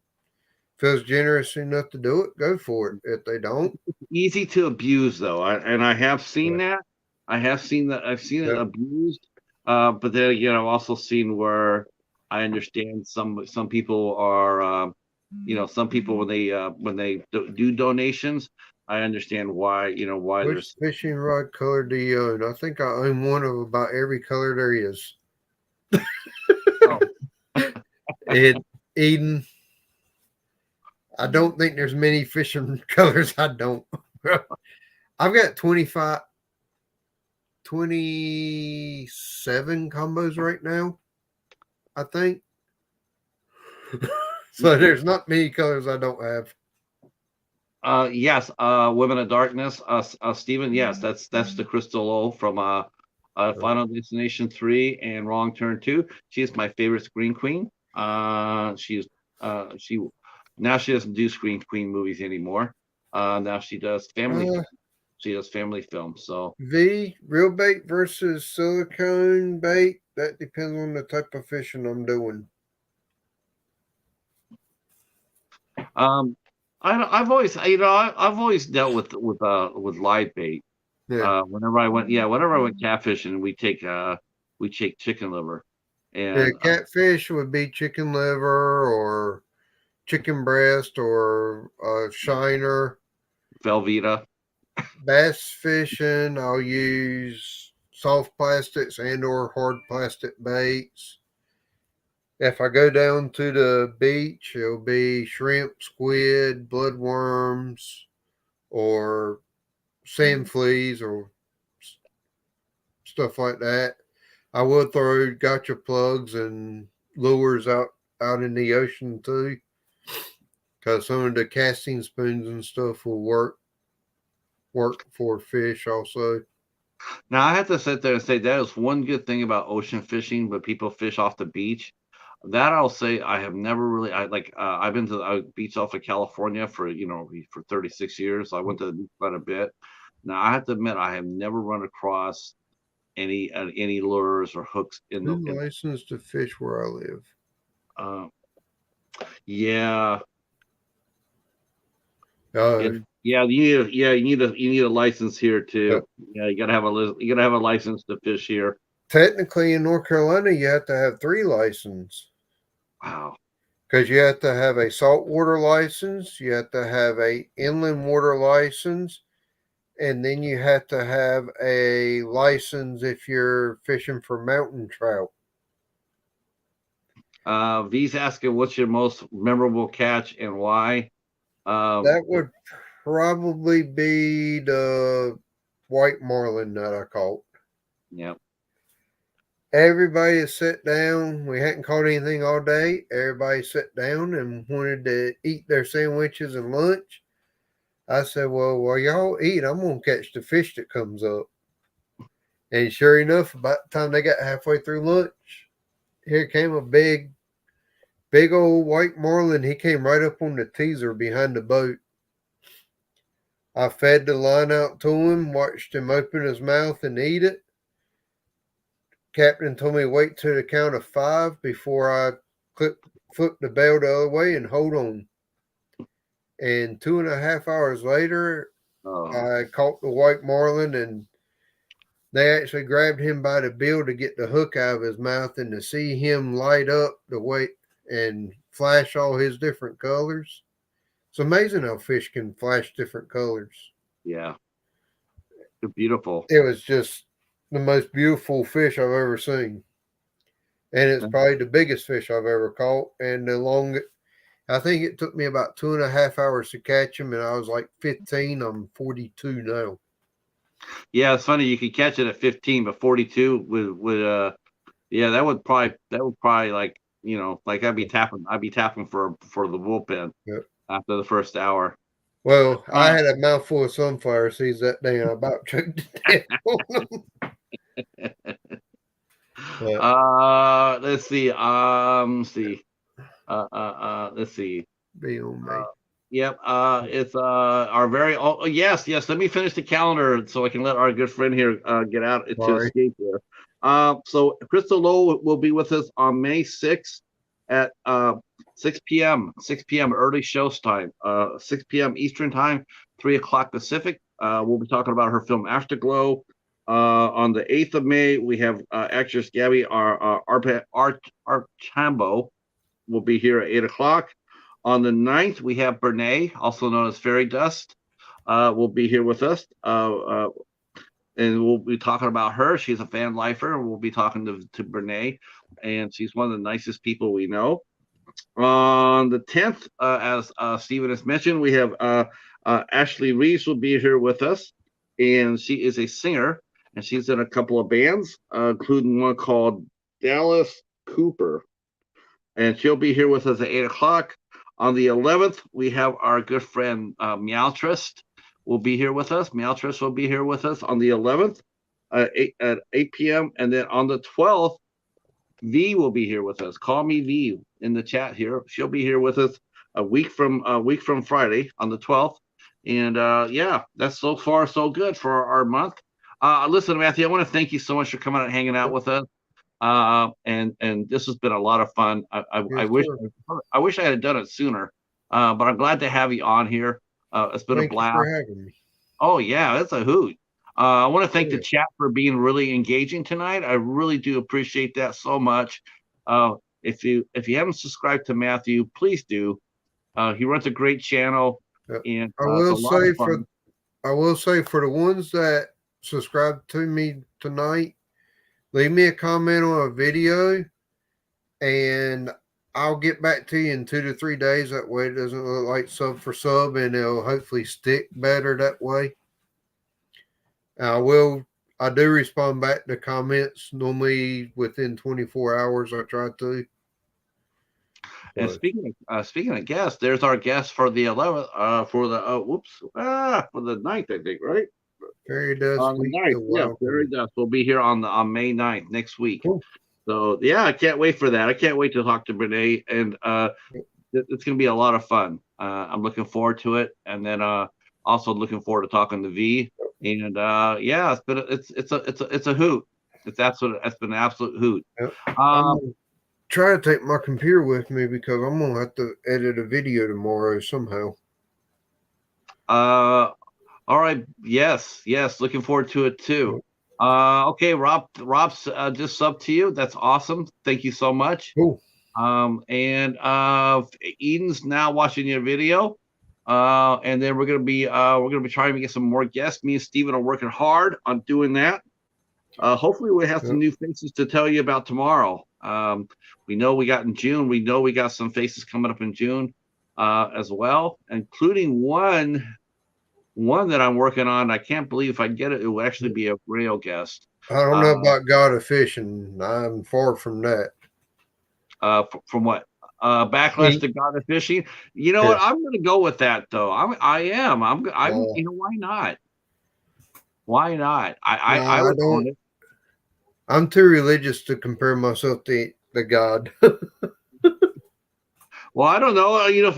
feels generous enough to do it, go for it. If they don't, it's easy to abuse though. I have seen that. I have seen that. I've seen it abused. But then again, I've also seen where I understand some people are, some people when they do donations, I understand why. Why which there's fishing rod color do you own? I think I own one of about every color there is. And Eden, I don't think there's many fishing colors I don't. I've got 27 combos right now, I think. So there's not many colors I don't have. Yes, Women of Darkness, Stephen. Yes, that's the Crystal O from Final Destination 3 and Wrong Turn 2. She's my favorite Screen Queen. She now she doesn't do Screen Queen movies anymore. Now she does family. She does family films. So real bait versus silicone bait. That depends on the type of fishing I'm doing. I've always dealt with live bait. Yeah. Whenever I went catfishing, we take chicken liver. And catfish would be chicken liver or chicken breast or shiner. Velveeta. Bass fishing, I'll use soft plastics and or hard plastic baits. If I go down to the beach, it'll be shrimp, squid, bloodworms, or sand fleas or stuff like that. I will throw gotcha plugs and lures out in the ocean too, because some of the casting spoons and stuff will work for fish also. Now I have to sit there and say that is one good thing about ocean fishing, but people fish off the beach. That I'll say I have never really. I've been to the beach off of California for 36 years. I went to the beach quite a bit. Now I have to admit I have never run across any lures or hooks in the licensed to fish where I live. Yeah. You need a license here too. Yeah, you gotta have a license to fish here. Technically, in North Carolina, you have to have 3 licenses. Wow. Because you have to have a saltwater license, you have to have a inland water license, and then you have to have a license if you're fishing for mountain trout. V's asking, what's your most memorable catch and why? That would probably be the white marlin that I caught. Yep. Everybody has sat down. We hadn't caught anything all day. Everybody sat down and wanted to eat their sandwiches and lunch. I said, well, while y'all eat, I'm going to catch the fish that comes up. And sure enough, about the time they got halfway through lunch, here came a big old white marlin. He came right up on the teaser behind the boat. I fed the line out to him, watched him open his mouth and eat it. Captain told me wait till the count of 5 before I flip the bell the other way and hold on. And 2.5 hours later, I caught the white marlin, and they actually grabbed him by the bill to get the hook out of his mouth, and to see him light up the way and flash all his different colors. It's amazing how fish can flash different colors. Yeah. They're beautiful. It was just the most beautiful fish I've ever seen. And it's probably the biggest fish I've ever caught. And the longest, I think it took me about 2.5 hours to catch him. And I was like 15. I'm 42 now. Yeah, it's funny. You could catch it at 15, but 42 would yeah, that would probably like, like I'd be tapping for the bullpen after the first hour. Well, I had a mouthful of sunflower seeds that day, and I about choked to death on them. Let's see. Let's see. Be on me. Yep. It's our very. Oh, yes. Let me finish the calendar so I can let our good friend here get out to escape here. So Crystal Lowe will be with us on May 6th at 6 p.m. 6 p.m. early shows time. 6 p.m. Eastern time, 3 o'clock Pacific. We'll be talking about her film Afterglow. On the 8th of May, we have actress Gabby Archambault will be here at 8 o'clock. On the 9th, we have Bernae, also known as Fairy Dust, will be here with us. And we'll be talking about her. She's a fan lifer, and we'll be talking to Bernae, and she's one of the nicest people we know. On the 10th, as Stephen has mentioned, we have Ashley Reeves will be here with us, and she is a singer, and she's in a couple of bands, including one called Dallas Cooper, and she'll be here with us at 8 o'clock. On the 11th, we have our good friend Meowtrist will be here with us. Meowtrist will be here with us on the 11th at 8 p.m. And then on the 12th, V will be here with us. Call me V in the chat here. She'll be here with us a week from Friday on the 12th. And yeah, that's so far so good for our month. Listen, Matthew, I want to thank you so much for coming out and hanging out with us. And this has been a lot of fun. I wish I had done it sooner, but I'm glad to have you on here. It's been a blast. Thank you for having me. Oh yeah, that's a hoot. I want to thank the chat for being really engaging tonight. I really do appreciate that so much. If you haven't subscribed to Matthew, please do. He runs a great channel, and I will say for the ones that subscribe to me tonight, leave me a comment on a video, and I'll get back to you in 2 to 3 days. That way it doesn't look like sub for sub, and it'll hopefully stick better that way. I do respond back to comments normally within 24 hours. I try to. And speaking of guests, there's our guest for the 11th, for the 9th, I think, right? Fairy Dust. On the 9th, yeah, Fairy Dust will be here on May 9th next week. Cool. So yeah, I can't wait for that. I can't wait to talk to Bernae, and it's going to be a lot of fun. I'm looking forward to it, and then also looking forward to talking to V. And yeah, it's a hoot. It's been an absolute hoot. Yep. I'm try to take my computer with me because I'm gonna have to edit a video tomorrow somehow. All right. Yes. Looking forward to it too. Okay, Rob's just subbed to you. That's awesome. Thank you so much. Cool. And Eden's now watching your video. And then we're gonna be trying to get some more guests. Me and Steven are working hard on doing that. Hopefully we have some new faces to tell you about tomorrow. We know we got in June. We know we got some faces coming up in June as well, including one that I'm working on. I can't believe if I get it, it will actually be a real guest. I don't know about God of Fishing. I'm far from that. From what? Backlash to God of Fishing. You know what? I'm going to go with that though. I am. You know, why not? Why not? I would own it. I'm too religious to compare myself to God. Well, I don't know. You know, I'm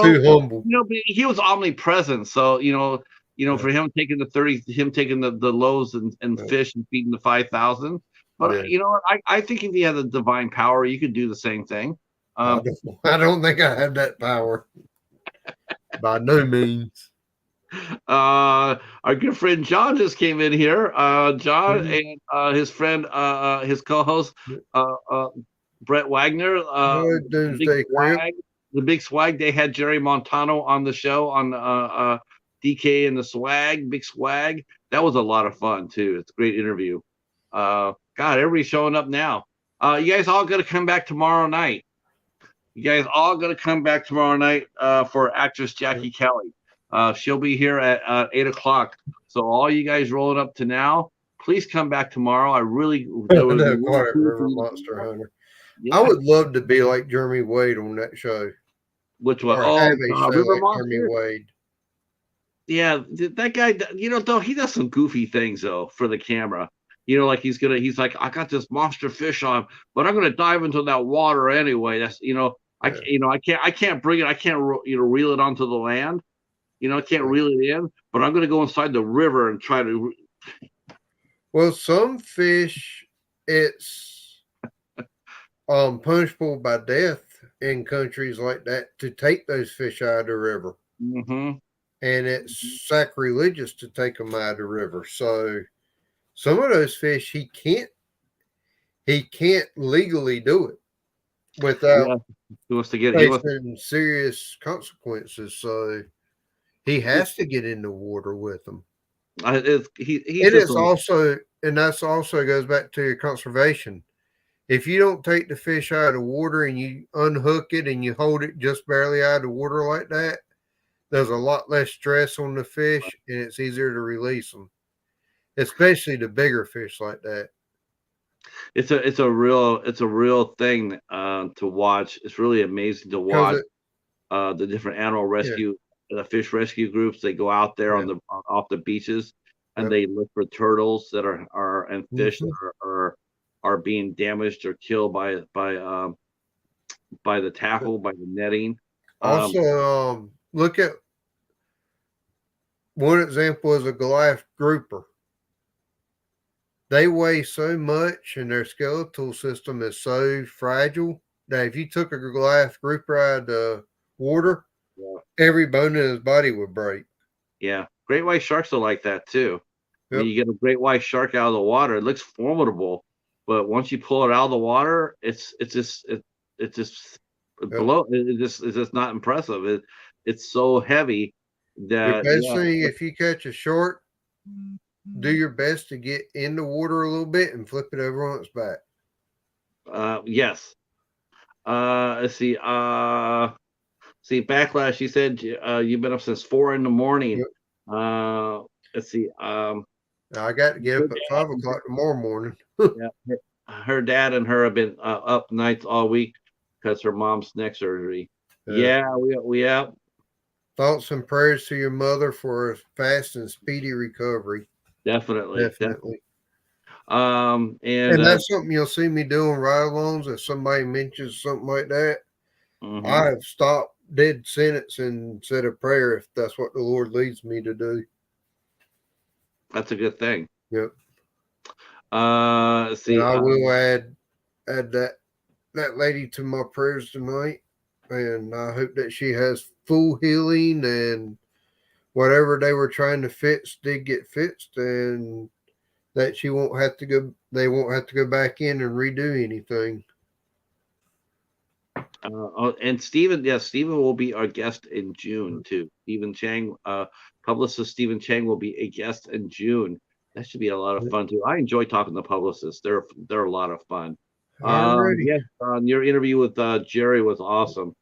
too humble. You know, he was omnipresent. So for him taking the loaves and fish and feeding the 5,000. But you know what? I think if he had the divine power, you could do the same thing. I don't think I have that power. By no means. Our good friend John just came in here. John and his friend, his co-host, Brett Wagner, the Big Swag. They had Jerry Montano on the show on DK and the swag, big swag. That was a lot of fun too. It's a great interview. God, everybody's showing up now. You guys all got to come back tomorrow night. You guys all got to come back tomorrow night for actress Jackie Kelly. She'll be here at 8 o'clock. So all you guys rolling up to now, please come back tomorrow. I really Quiet River Monster Hunter. Yeah. I would love to be like Jeremy Wade on that show. Which one? Or Oh, have a show River like Monster. Jeremy Wade. Yeah, that guy. Though he does some goofy things though for the camera. Like he's like, I got this monster fish on, but I'm gonna dive into that water anyway. That's I can't bring it. I can't reel it onto the land. I can't reel it in, but I'm gonna go inside the river and try to. Well, some fish, it's punishable by death in countries like that to take those fish out of the river. Mm-hmm. And it's sacrilegious to take them out of the river. So some of those fish he can't legally do it without he wants to get facing serious consequences. So he has to get in the water with them. That's also goes back to your conservation. If you don't take the fish out of the water and you unhook it and you hold it just barely out of the water like that, there's a lot less stress on the fish and it's easier to release them, especially the bigger fish like that. It's a real thing to watch. It's really amazing to watch the different animal rescue, the fish rescue groups. They go out there off the beaches and they look for turtles that are and fish that are being damaged or killed by the tackle, by the netting. Also, look at one example is a Goliath grouper. They weigh so much and their skeletal system is so fragile that if you took a Goliath grouper out of the water, every bone in his body would break. Yeah. Great white sharks are like that too. Yep. When you get a great white shark out of the water, it looks formidable. But once you pull it out of the water, it's just below. It's just not impressive. It's so heavy that the best thing, if you catch a shark, do your best to get in the water a little bit and flip it over on its back. Yes. Let's see. Backlash. You said you've been up since 4 a.m. Yep. Let's see. I got to get up at 5 o'clock tomorrow morning. Yeah, her dad and her have been up nights all week because her mom's neck surgery. We have thoughts and prayers to your mother for a fast and speedy recovery. Definitely. And that's something you'll see me doing ride-alongs. If somebody mentions something like that, I have stopped dead sentence and said a prayer if that's what the Lord leads me to do. That's a good thing. Yep. I will add that lady to my prayers tonight, and I hope that she has full healing and whatever they were trying to fix did get fixed, and that she won't have to go. They won't have to go back in and redo anything. And Stephen will be our guest in June too. Stephen Chang, publicist Stephen Chang will be a guest in June. That should be a lot of fun too. I enjoy talking to publicists. They're a lot of fun. Your interview with Jerry was awesome.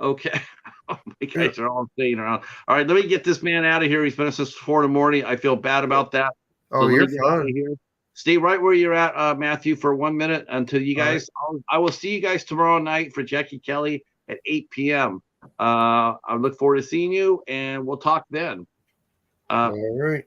Okay. Oh, my guys are all staying around. All right, let me get this man out of here. He's been since 4 a.m. I feel bad about that. Oh, you're fine. Stay right where you're at, Matthew, for 1 minute until you guys. I will see you guys tomorrow night for Jackie Kelly at 8 p.m. I look forward to seeing you, and we'll talk then. All right.